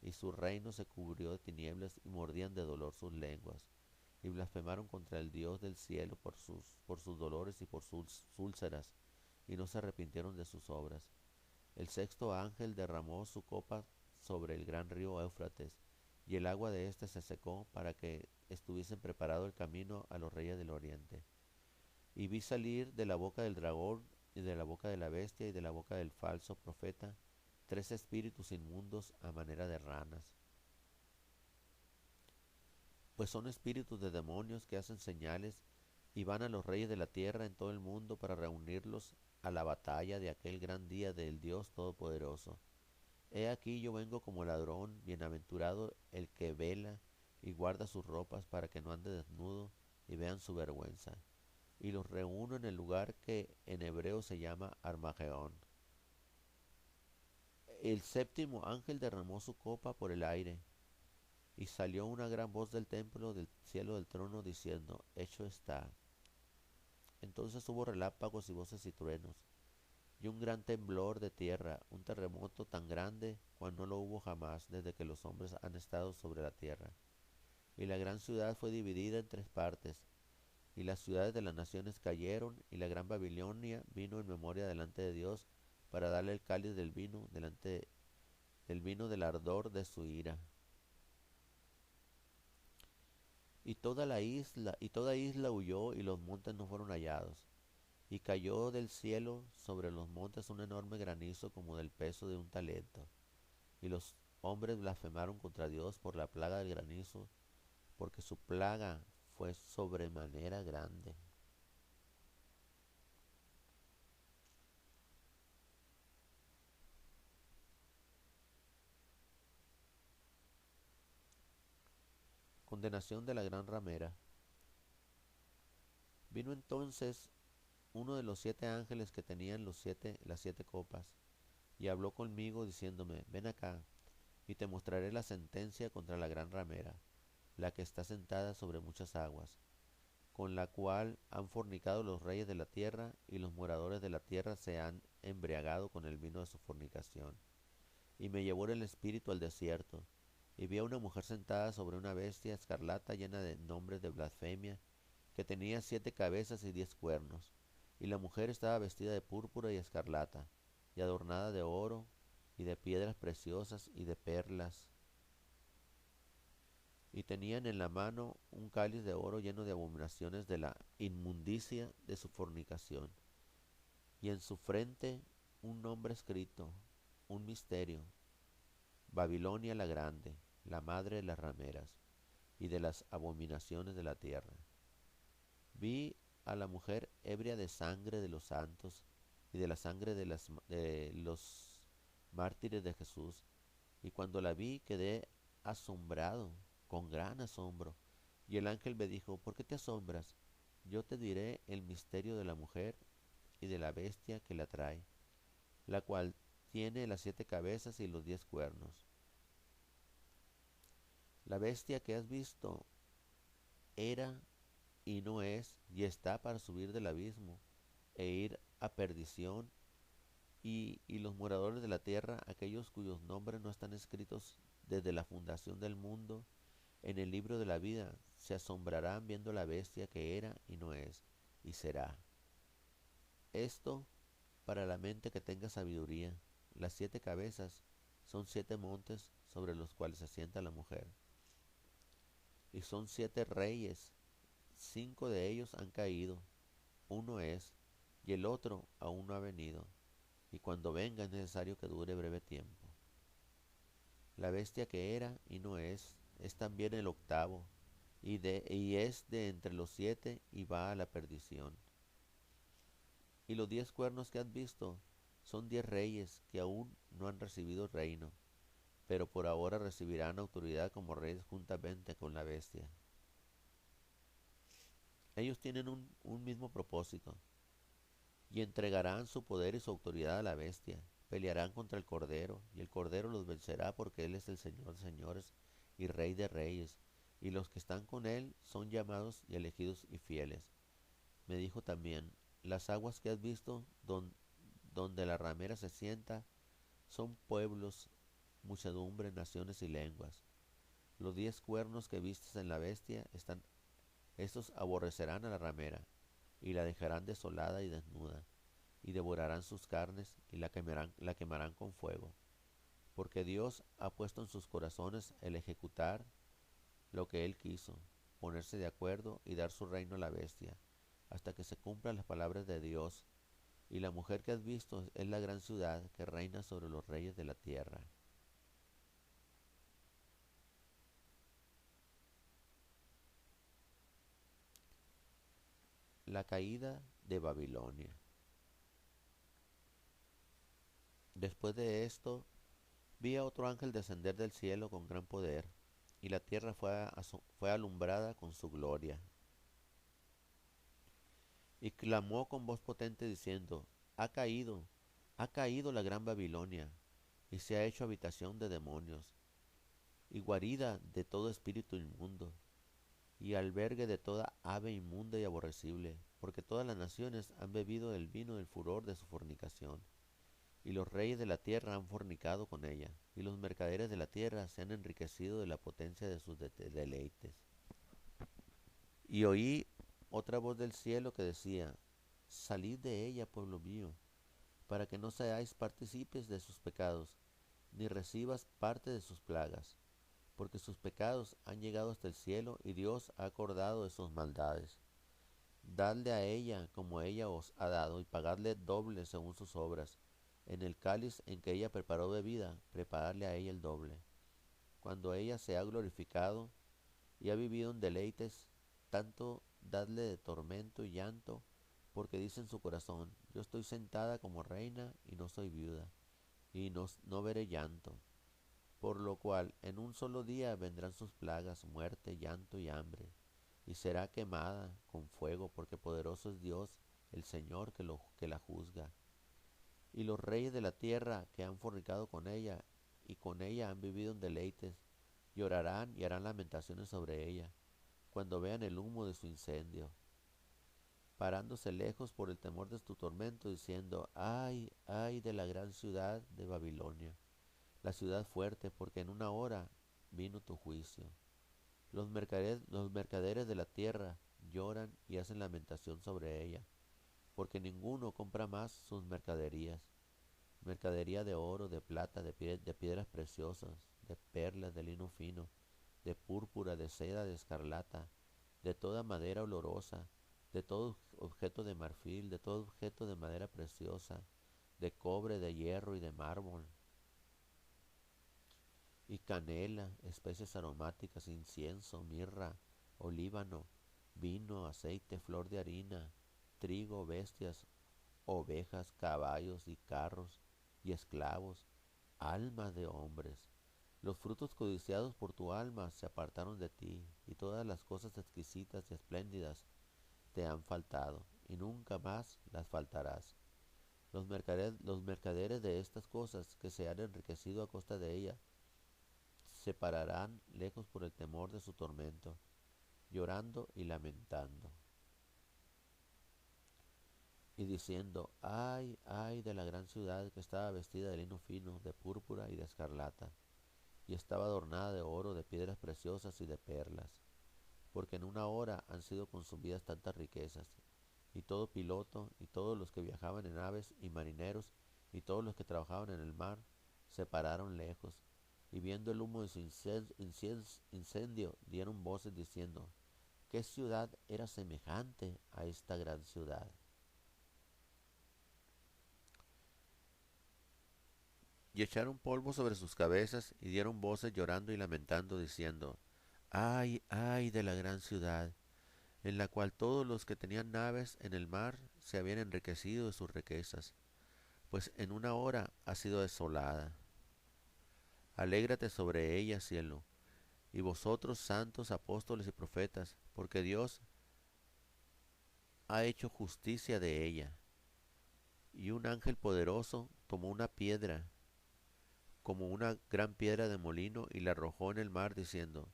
y su reino se cubrió de tinieblas, y mordían de dolor sus lenguas, y blasfemaron contra el Dios del cielo por sus dolores y por sus úlceras, y no se arrepintieron de sus obras. El sexto ángel derramó su copa sobre el gran río Éufrates, y el agua de éste se secó para que estuviesen preparado el camino a los reyes del oriente. Y vi salir de la boca del dragón, y de la boca de la bestia, y de la boca del falso profeta, 3 espíritus inmundos a manera de ranas, pues son espíritus de demonios que hacen señales, y van a los reyes de la tierra en todo el mundo para reunirlos a la batalla de aquel gran día del Dios Todopoderoso. He aquí yo vengo como ladrón; bienaventurado el que vela y guarda sus ropas, para que no ande desnudo y vean su vergüenza. Y los reúno en el lugar que en hebreo se llama Armageón. El séptimo ángel derramó su copa por el aire, y salió una gran voz del templo del cielo del trono diciendo: Hecho está. Entonces hubo relámpagos y voces y truenos, y un gran temblor de tierra, un terremoto tan grande cual no lo hubo jamás desde que los hombres han estado sobre la tierra. Y la gran ciudad fue dividida en 3 partes, y las ciudades de las naciones cayeron, y la gran Babilonia vino en memoria delante de Dios, para darle el cáliz del vino, delante del vino del ardor de su ira. Y toda isla huyó, y los montes no fueron hallados. Y cayó del cielo sobre los montes un enorme granizo como del peso de un talento. Y los hombres blasfemaron contra Dios por la plaga del granizo, porque su plaga fue sobremanera grande. Condenación de la gran ramera. Vino entonces uno de los 7 ángeles que tenían las 7 copas, y habló conmigo diciéndome: Ven acá, y te mostraré la sentencia contra la gran ramera, la que está sentada sobre muchas aguas, con la cual han fornicado los reyes de la tierra, y los moradores de la tierra se han embriagado con el vino de su fornicación. Y me llevó el espíritu al desierto, y vi a una mujer sentada sobre una bestia escarlata llena de nombres de blasfemia, que tenía 7 cabezas y 10 cuernos. Y la mujer estaba vestida de púrpura y escarlata, y adornada de oro, y de piedras preciosas, y de perlas. Y tenían en la mano un cáliz de oro lleno de abominaciones de la inmundicia de su fornicación. Y en su frente un nombre escrito, un misterio: Babilonia la grande, la madre de las rameras y de las abominaciones de la tierra. Vi a la mujer ebria de sangre de los santos y de la sangre de los mártires de Jesús, y cuando la vi quedé asombrado, con gran asombro. Y el ángel me dijo, ¿por qué te asombras? Yo te diré el misterio de la mujer y de la bestia que la trae, la cual tiene las 7 cabezas y los 10 cuernos. La bestia que has visto era y no es, y está para subir del abismo e ir a perdición, y los moradores de la tierra, aquellos cuyos nombres no están escritos desde la fundación del mundo en el libro de la vida, se asombrarán viendo la bestia que era y no es, y será. Esto para la mente que tenga sabiduría. Las 7 cabezas son 7 montes sobre los cuales se sienta la mujer. Y son 7 reyes, 5 de ellos han caído, uno es, y el otro aún no ha venido, y cuando venga es necesario que dure breve tiempo. La bestia que era y no es también el octavo, y es de entre los 7 y va a la perdición. Y los 10 cuernos que has visto son 10 reyes que aún no han recibido reino, pero por ahora recibirán autoridad como reyes juntamente con la bestia. Ellos tienen un mismo propósito, y entregarán su poder y su autoridad a la bestia. Pelearán contra el Cordero, y el Cordero los vencerá porque Él es el Señor de señores y Rey de reyes, y los que están con Él son llamados y elegidos y fieles. Me dijo también, las aguas que has visto donde la ramera se sienta son pueblos, muchedumbre, naciones y lenguas. Los 10 cuernos que vistes en la bestia estos aborrecerán a la ramera, y la dejarán desolada y desnuda, y devorarán sus carnes, y la quemarán con fuego. Porque Dios ha puesto en sus corazones el ejecutar lo que Él quiso, ponerse de acuerdo y dar su reino a la bestia, hasta que se cumplan las palabras de Dios. Y la mujer que has visto es la gran ciudad que reina sobre los reyes de la tierra. La caída de Babilonia. Después de esto, vi a otro ángel descender del cielo con gran poder, y la tierra fue alumbrada con su gloria. Y clamó con voz potente diciendo, ha caído la gran Babilonia, y se ha hecho habitación de demonios, y guarida de todo espíritu inmundo, y albergue de toda ave inmunda y aborrecible, porque todas las naciones han bebido del vino del furor de su fornicación. Y los reyes de la tierra han fornicado con ella, y los mercaderes de la tierra se han enriquecido de la potencia de sus deleites. Y oí otra voz del cielo que decía, salid de ella, pueblo mío, para que no seáis partícipes de sus pecados, ni recibas parte de sus plagas, porque sus pecados han llegado hasta el cielo, y Dios ha acordado de sus maldades. Dadle a ella como ella os ha dado, y pagadle doble según sus obras. En el cáliz en que ella preparó bebida, preparadle a ella el doble. Cuando ella se ha glorificado y ha vivido en deleites, tanto dadle de tormento y llanto, porque dice en su corazón, yo estoy sentada como reina y no soy viuda, y no veré llanto. Por lo cual en un solo día vendrán sus plagas, muerte, llanto y hambre, y será quemada con fuego, porque poderoso es Dios, el Señor que la juzga. Y los reyes de la tierra que han fornicado con ella, y con ella han vivido en deleites, llorarán y harán lamentaciones sobre ella, cuando vean el humo de su incendio, parándose lejos por el temor de tu tormento, diciendo, ay, ay de la gran ciudad de Babilonia, la ciudad fuerte, porque en una hora vino tu juicio. Los mercaderes de la tierra lloran y hacen lamentación sobre ella, porque ninguno compra más sus mercaderías, mercadería de oro, de plata, de piedras preciosas, de perlas, de lino fino, de púrpura, de seda, de escarlata, de toda madera olorosa, de todo objeto de marfil, de todo objeto de madera preciosa, de cobre, de hierro y de mármol, y canela, especias aromáticas, incienso, mirra, olíbano, vino, aceite, flor de harina, trigo, bestias, ovejas, caballos y carros y esclavos, almas de hombres. Los frutos codiciados por tu alma se apartaron de ti, y todas las cosas exquisitas y espléndidas te han faltado, y nunca más las faltarás. Los mercaderes de estas cosas que se han enriquecido a costa de ella se pararán lejos por el temor de su tormento, llorando y lamentando, y diciendo, ay, ay de la gran ciudad que estaba vestida de lino fino, de púrpura y de escarlata, y estaba adornada de oro, de piedras preciosas y de perlas, porque en una hora han sido consumidas tantas riquezas. Y todo piloto, y todos los que viajaban en aves, y marineros, y todos los que trabajaban en el mar, se pararon lejos, y viendo el humo de su incendio, dieron voces diciendo, ¿qué ciudad era semejante a esta gran ciudad? Y echaron polvo sobre sus cabezas, y dieron voces llorando y lamentando, diciendo, ay, ay de la gran ciudad, en la cual todos los que tenían naves en el mar se habían enriquecido de sus riquezas, pues en una hora ha sido desolada. Alégrate sobre ella, cielo, y vosotros santos apóstoles y profetas, porque Dios ha hecho justicia de ella. Y un ángel poderoso tomó una piedra, como una gran piedra de molino, y la arrojó en el mar, diciendo,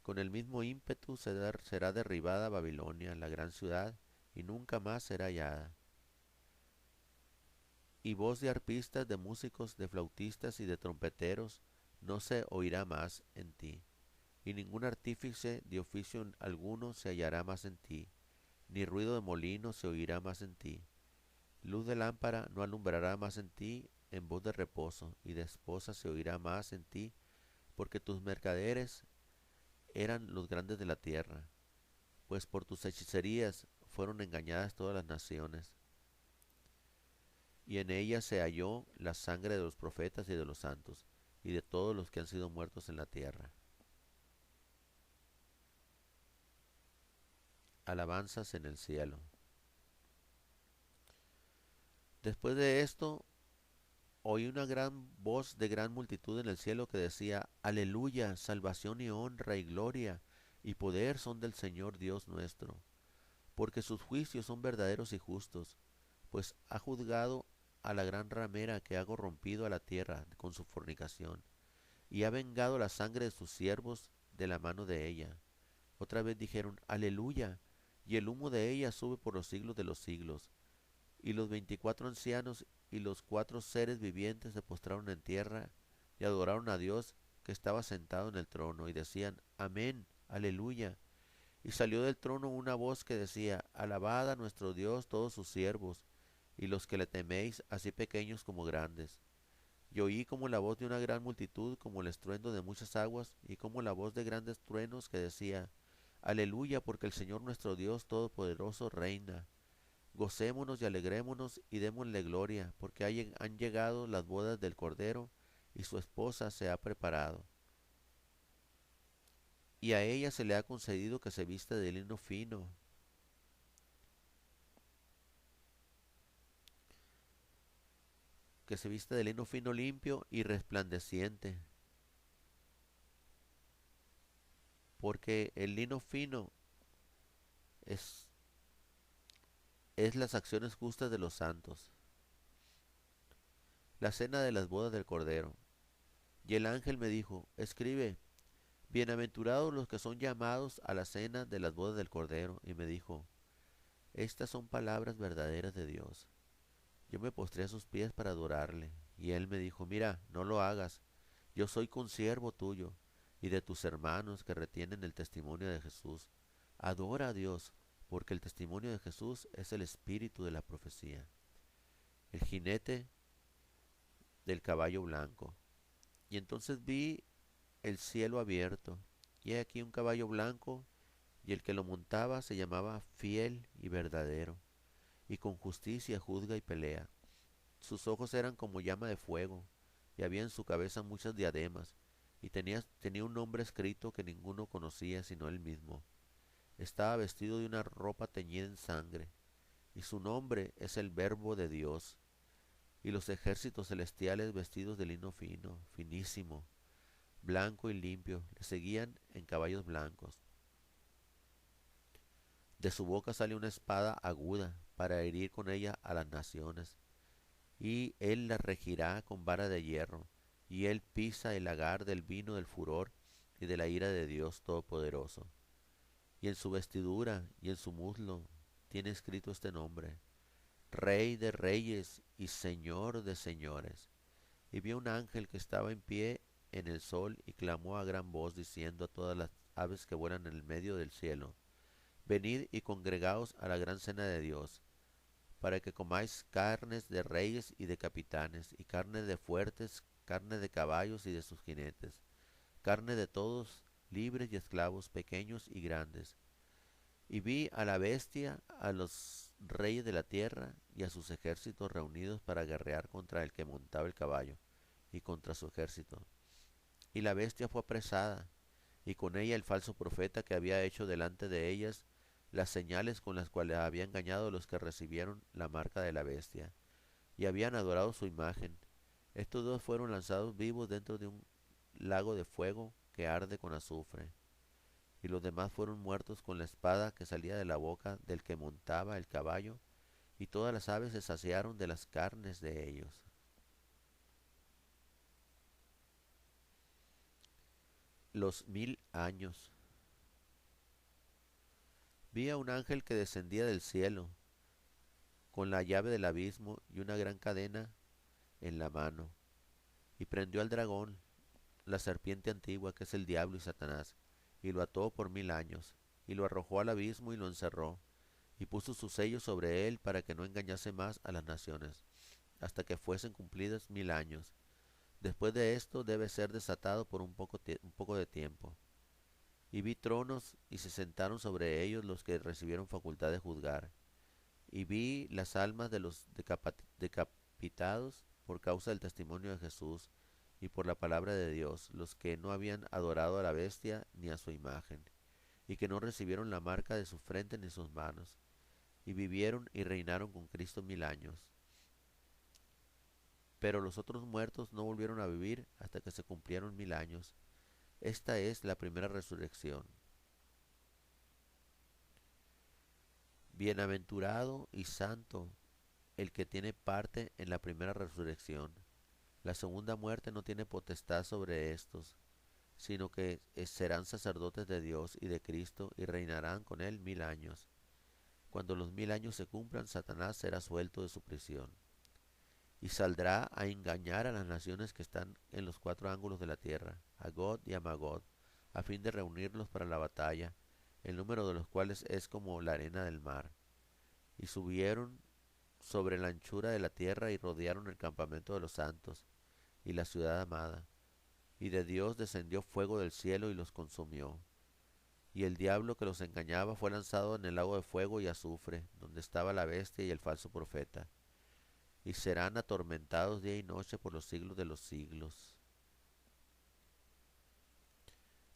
con el mismo ímpetu será derribada Babilonia, la gran ciudad, y nunca más será hallada. Y voz de arpistas, de músicos, de flautistas y de trompeteros no se oirá más en ti, y ningún artífice de oficio alguno se hallará más en ti, ni ruido de molino se oirá más en ti. Luz de lámpara no alumbrará más en ti, en voz de reposo, y de esposa se oirá más en ti, porque tus mercaderes eran los grandes de la tierra, pues por tus hechicerías fueron engañadas todas las naciones, y en ella se halló la sangre de los profetas y de los santos, y de todos los que han sido muertos en la tierra. Alabanzas en el cielo. Después de esto, oí una gran voz de gran multitud en el cielo que decía, Aleluya, salvación y honra y gloria y poder son del Señor Dios nuestro, porque sus juicios son verdaderos y justos, pues ha juzgado a la gran ramera que ha corrompido a la tierra con su fornicación, y ha vengado la sangre de sus siervos de la mano de ella. Otra vez dijeron, Aleluya, y el humo de ella sube por los siglos de los siglos. Y los 24 ancianos y los 4 seres vivientes se postraron en tierra y adoraron a Dios que estaba sentado en el trono, y decían, Amén, Aleluya. Y salió del trono una voz que decía, Alabad a nuestro Dios todos sus siervos, y los que le teméis, así pequeños como grandes. Y oí como la voz de una gran multitud, como el estruendo de muchas aguas, y como la voz de grandes truenos que decía, Aleluya, porque el Señor nuestro Dios Todopoderoso reina. Gocémonos y alegrémonos y démosle gloria, porque han llegado las bodas del Cordero, y su esposa se ha preparado. Y a ella se le ha concedido que se vista de lino fino, que se vista de lino fino limpio y resplandeciente, porque el lino fino es, es las acciones justas de los santos, la cena de las bodas del Cordero. Y el ángel me dijo, escribe, bienaventurados los que son llamados a la cena de las bodas del Cordero. Y me dijo, estas son palabras verdaderas de Dios. Yo me postré a sus pies para adorarle, y él me dijo, mira, no lo hagas, yo soy consiervo tuyo y de tus hermanos que retienen el testimonio de Jesús. Adora a Dios, porque el testimonio de Jesús es el espíritu de la profecía. El jinete del caballo blanco. Y entonces vi el cielo abierto, y he aquí un caballo blanco, y el que lo montaba se llamaba Fiel y Verdadero, y con justicia juzga y pelea. Sus ojos eran como llama de fuego, y había en su cabeza muchas diademas, y tenía un nombre escrito que ninguno conocía sino él mismo. Estaba vestido de una ropa teñida en sangre, y su nombre es el Verbo de Dios. Y los ejércitos celestiales vestidos de lino fino, finísimo, blanco y limpio, le seguían en caballos blancos. De su boca sale una espada aguda para herir con ella a las naciones, y él las regirá con vara de hierro, y él pisa el lagar del vino del furor y de la ira de Dios Todopoderoso. Y en su vestidura y en su muslo tiene escrito este nombre: Rey de reyes y Señor de señores. Y vio un ángel que estaba en pie en el sol y clamó a gran voz diciendo a todas las aves que vuelan en el medio del cielo: Venid y congregaos a la gran cena de Dios, para que comáis carnes de reyes y de capitanes, y carne de fuertes, carne de caballos y de sus jinetes, carne de todos, libres y esclavos, pequeños y grandes. Y vi a la bestia, a los reyes de la tierra y a sus ejércitos reunidos para guerrear contra el que montaba el caballo y contra su ejército. Y la bestia fue apresada, y con ella el falso profeta que había hecho delante de ellas las señales con las cuales había engañado a los que recibieron la marca de la bestia, y habían adorado su imagen. Estos dos fueron lanzados vivos dentro de un lago de fuego que arde con azufre, y los demás fueron muertos con la espada que salía de la boca del que montaba el caballo, y todas las aves se saciaron de las carnes de ellos. Los 1000 años. Vi a un ángel que descendía del cielo, con la llave del abismo y una gran cadena en la mano, y prendió al dragón, la serpiente antigua, que es el diablo y Satanás, y lo ató por 1000 años, y lo arrojó al abismo y lo encerró, y puso su sello sobre él para que no engañase más a las naciones, hasta que fuesen cumplidos 1000 años. Después de esto debe ser desatado por un poco de tiempo. Y vi tronos, y se sentaron sobre ellos los que recibieron facultad de juzgar. Y vi las almas de los decapitados por causa del testimonio de Jesús y por la palabra de Dios, los que no habían adorado a la bestia ni a su imagen, y que no recibieron la marca de su frente ni sus manos, y vivieron y reinaron con Cristo 1000 años. Pero los otros muertos no volvieron a vivir hasta que se cumplieron 1000 años. Esta es la primera resurrección. Bienaventurado y santo el que tiene parte en la primera resurrección. La segunda muerte no tiene potestad sobre estos, sino que serán sacerdotes de Dios y de Cristo y reinarán con él 1000 años. Cuando los 1000 años se cumplan, Satanás será suelto de su prisión y saldrá a engañar a las naciones que están en los 4 ángulos de la tierra, a Gog y a Magog, a fin de reunirlos para la batalla, el número de los cuales es como la arena del mar. Y subieron sobre la anchura de la tierra y rodearon el campamento de los santos y la ciudad amada. Y de Dios descendió fuego del cielo y los consumió. Y el diablo que los engañaba fue lanzado en el lago de fuego y azufre, donde estaba la bestia y el falso profeta, y serán atormentados día y noche por los siglos de los siglos.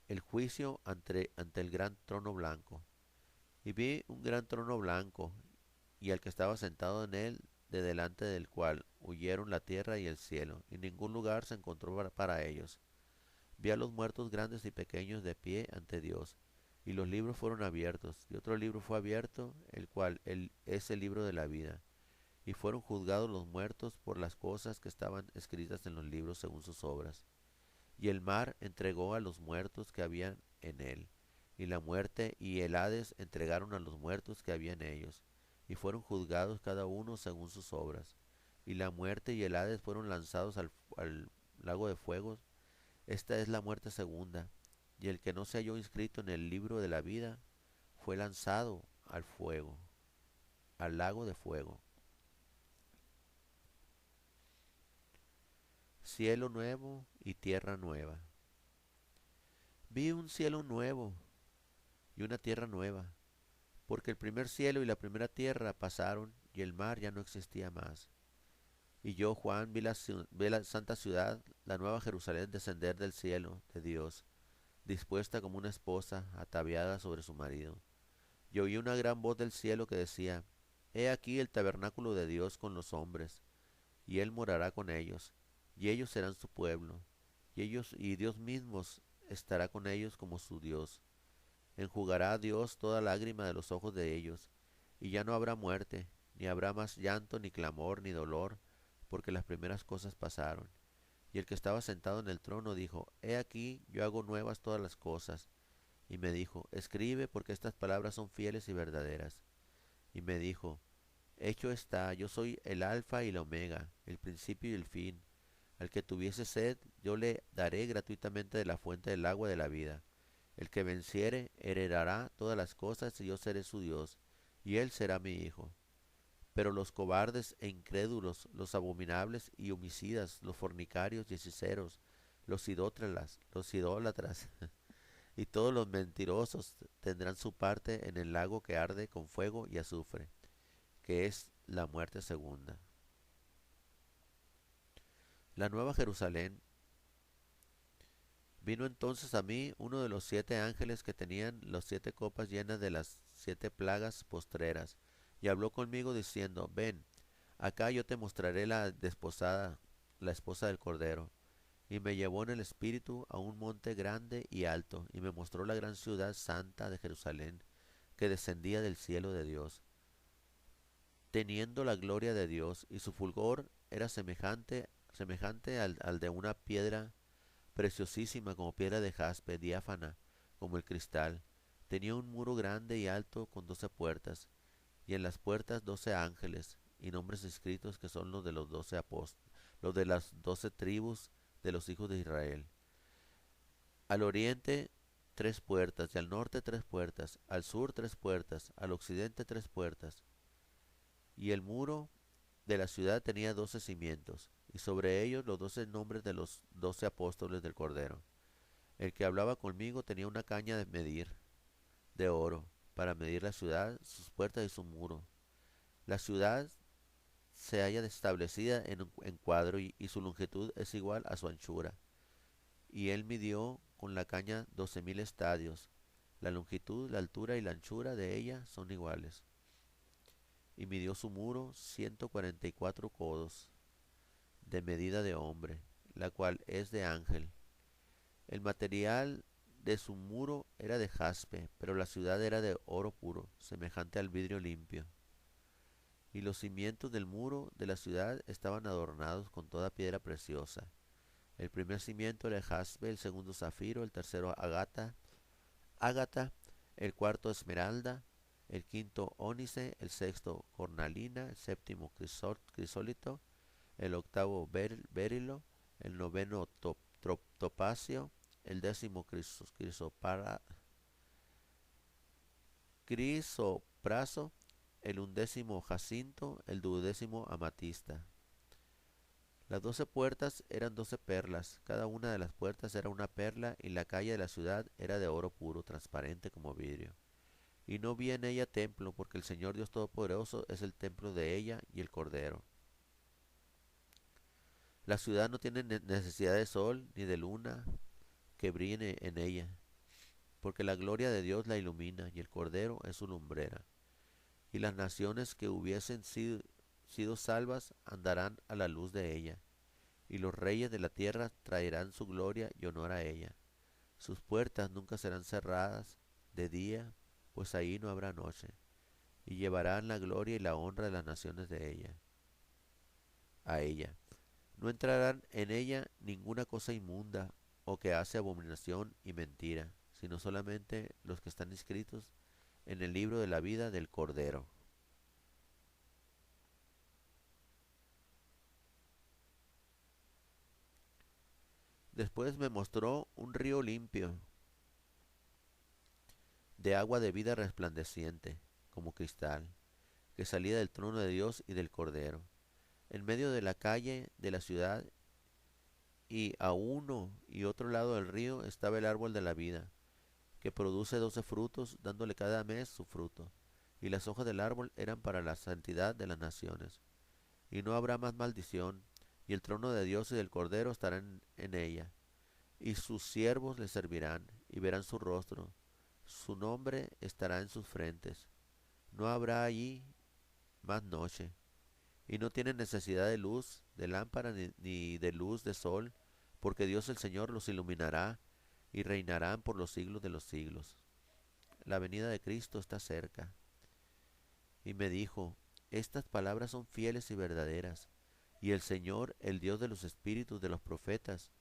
El juicio ante el gran trono blanco. Y vi un gran trono blanco, y al que estaba sentado en él, de delante del cual huyeron la tierra y el cielo, y ningún lugar se encontró para ellos. Vi a los muertos grandes y pequeños de pie ante Dios, y los libros fueron abiertos, y otro libro fue abierto, el cual es el libro de la vida. Y fueron juzgados los muertos por las cosas que estaban escritas en los libros según sus obras. Y el mar entregó a los muertos que habían en él, y la muerte y el Hades entregaron a los muertos que había en ellos, y fueron juzgados cada uno según sus obras. Y la muerte y el Hades fueron lanzados al lago de fuego. Esta es la muerte segunda, y el que no se halló inscrito en el libro de la vida fue lanzado al fuego, al lago de fuego. Cielo nuevo y tierra nueva. Vi un cielo nuevo y una tierra nueva, porque el primer cielo y la primera tierra pasaron y el mar ya no existía más. Y yo, Juan, vi la santa ciudad, la nueva Jerusalén, descender del cielo de Dios, dispuesta como una esposa ataviada sobre su marido. Y oí una gran voz del cielo que decía, He aquí el tabernáculo de Dios con los hombres, y él morará con ellos, y ellos serán su pueblo, y Dios mismo estará con ellos como su Dios. Enjugará a Dios toda lágrima de los ojos de ellos, y ya no habrá muerte, ni habrá más llanto, ni clamor, ni dolor, porque las primeras cosas pasaron. Y el que estaba sentado en el trono dijo, He aquí, yo hago nuevas todas las cosas. Y me dijo, Escribe, porque estas palabras son fieles y verdaderas. Y me dijo, Hecho está, yo soy el Alfa y el Omega, el principio y el fin. Al que tuviese sed, yo le daré gratuitamente de la fuente del agua de la vida. El que venciere heredará todas las cosas y yo seré su Dios, y él será mi hijo. Pero los cobardes e incrédulos, los abominables y homicidas, los fornicarios y hechiceros, los idólatras y todos los mentirosos tendrán su parte en el lago que arde con fuego y azufre, que es la muerte segunda. La nueva Jerusalén. Vino entonces a mí uno de los 7 ángeles que tenían las 7 copas llenas de las 7 plagas postreras, y habló conmigo diciendo, Ven, acá yo te mostraré la desposada, la esposa del Cordero. Y me llevó en el espíritu a un monte grande y alto, y me mostró la gran ciudad santa de Jerusalén, que descendía del cielo de Dios, teniendo la gloria de Dios, y su fulgor era semejante al de una piedra preciosísima como piedra de jaspe, diáfana como el cristal. Tenía un muro grande y alto con 12 puertas, y en las puertas 12 ángeles, y nombres escritos que son los de los 12 apóstoles, los de las 12 tribus de los hijos de Israel. Al oriente 3 puertas, y al norte 3 puertas, al sur 3 puertas, al occidente 3 puertas. Y el muro de la ciudad tenía 12 cimientos, y sobre ellos los 12 nombres de los 12 apóstoles del Cordero. El que hablaba conmigo tenía una caña de medir, de oro, para medir la ciudad, sus puertas y su muro. La ciudad se halla establecida en cuadro y su longitud es igual a su anchura. Y él midió con la caña 12.000 estadios. La longitud, la altura y la anchura de ella son iguales. Y midió su muro 144 codos, de medida de hombre, la cual es de ángel. El material de su muro era de jaspe, pero la ciudad era de oro puro, semejante al vidrio limpio. Y los cimientos del muro de la ciudad estaban adornados con toda piedra preciosa. El primer cimiento era jaspe, el segundo zafiro, el tercero ágata, el cuarto esmeralda, el quinto ónice, el sexto cornalina, el séptimo crisólito, el octavo berilo, el noveno topacio, el décimo crisopraso, el undécimo jacinto, el duodécimo amatista. Las 12 puertas eran 12 perlas, cada una de las puertas era una perla, y la calle de la ciudad era de oro puro, transparente como vidrio. Y no vi en ella templo, porque el Señor Dios Todopoderoso es el templo de ella y el Cordero. La ciudad no tiene necesidad de sol ni de luna que brillen en ella, porque la gloria de Dios la ilumina, y el Cordero es su lumbrera. Y las naciones que hubiesen sido salvas andarán a la luz de ella, y los reyes de la tierra traerán su gloria y honor a ella. Sus puertas nunca serán cerradas de día, pues ahí no habrá noche, y llevarán la gloria y la honra de las naciones de ella, a ella. No entrarán en ella ninguna cosa inmunda o que hace abominación y mentira, sino solamente los que están inscritos en el libro de la vida del Cordero. Después me mostró un río limpio, de agua de vida resplandeciente, como cristal, que salía del trono de Dios y del Cordero. En medio de la calle de la ciudad y a uno y otro lado del río estaba el árbol de la vida, que produce 12 frutos, dándole cada mes su fruto. Y las hojas del árbol eran para la santidad de las naciones. y no habrá más maldición, y el trono de Dios y del Cordero estará en ella, y sus siervos le servirán, y verán su rostro, su nombre estará en sus frentes. No habrá allí más noche, y no tienen necesidad de luz, de lámpara, ni de luz de sol, porque Dios el Señor los iluminará, y reinarán por los siglos de los siglos. La venida de Cristo está cerca. Y me dijo, estas palabras son fieles y verdaderas, y el Señor, el Dios de los espíritus de los profetas,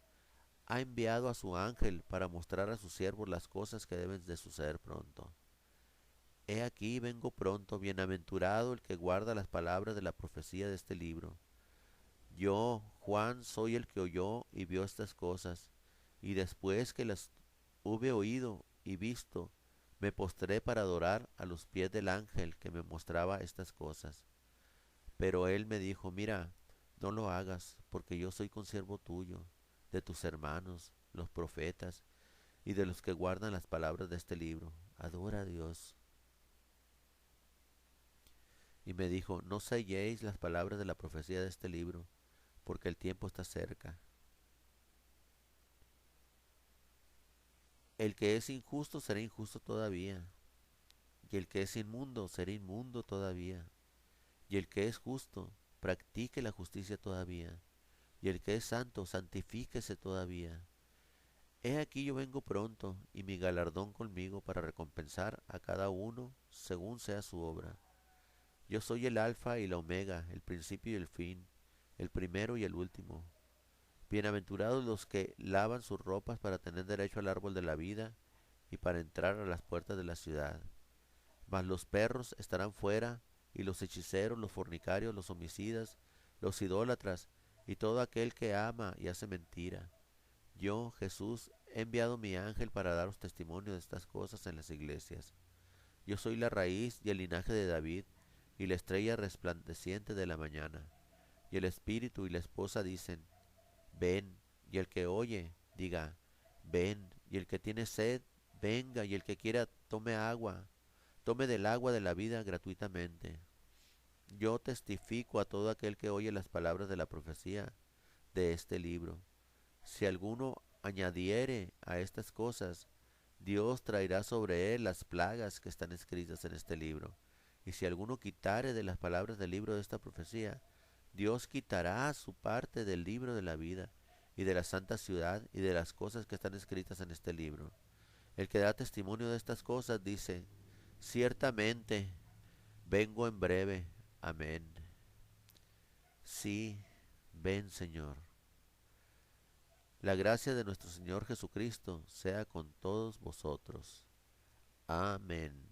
ha enviado a su ángel para mostrar a sus siervos las cosas que deben de suceder pronto. He aquí vengo pronto, bienaventurado el que guarda las palabras de la profecía de este libro. Yo, Juan, soy el que oyó y vio estas cosas, y después que las hube oído y visto, me postré para adorar a los pies del ángel que me mostraba estas cosas. Pero él me dijo, mira, no lo hagas, porque yo soy consiervo tuyo, de tus hermanos, los profetas, y de los que guardan las palabras de este libro. Adora a Dios. Y me dijo, no selléis las palabras de la profecía de este libro, porque el tiempo está cerca. El que es injusto será injusto todavía, y el que es inmundo será inmundo todavía, y el que es justo practique la justicia todavía, y el que es santo santifíquese todavía. He aquí yo vengo pronto, y mi galardón conmigo para recompensar a cada uno según sea su obra. Yo soy el alfa y la omega, el principio y el fin, el primero y el último. Bienaventurados los que lavan sus ropas para tener derecho al árbol de la vida y para entrar a las puertas de la ciudad. Mas los perros estarán fuera, y los hechiceros, los fornicarios, los homicidas, los idólatras, y todo aquel que ama y hace mentira. Yo, Jesús, he enviado mi ángel para daros testimonio de estas cosas en las iglesias. Yo soy la raíz y el linaje de David, y la estrella resplandeciente de la mañana. Y el espíritu y la esposa dicen, ven, y el que oye, diga, ven, y el que tiene sed, venga, y el que quiera, tome agua, tome del agua de la vida gratuitamente. Yo testifico a todo aquel que oye las palabras de la profecía de este libro. Si alguno añadiere a estas cosas, Dios traerá sobre él las plagas que están escritas en este libro. Y si alguno quitare de las palabras del libro de esta profecía, Dios quitará su parte del libro de la vida, y de la santa ciudad, y de las cosas que están escritas en este libro. El que da testimonio de estas cosas dice, ciertamente, vengo en breve. Amén. Sí, ven Señor. La gracia de nuestro Señor Jesucristo sea con todos vosotros. Amén.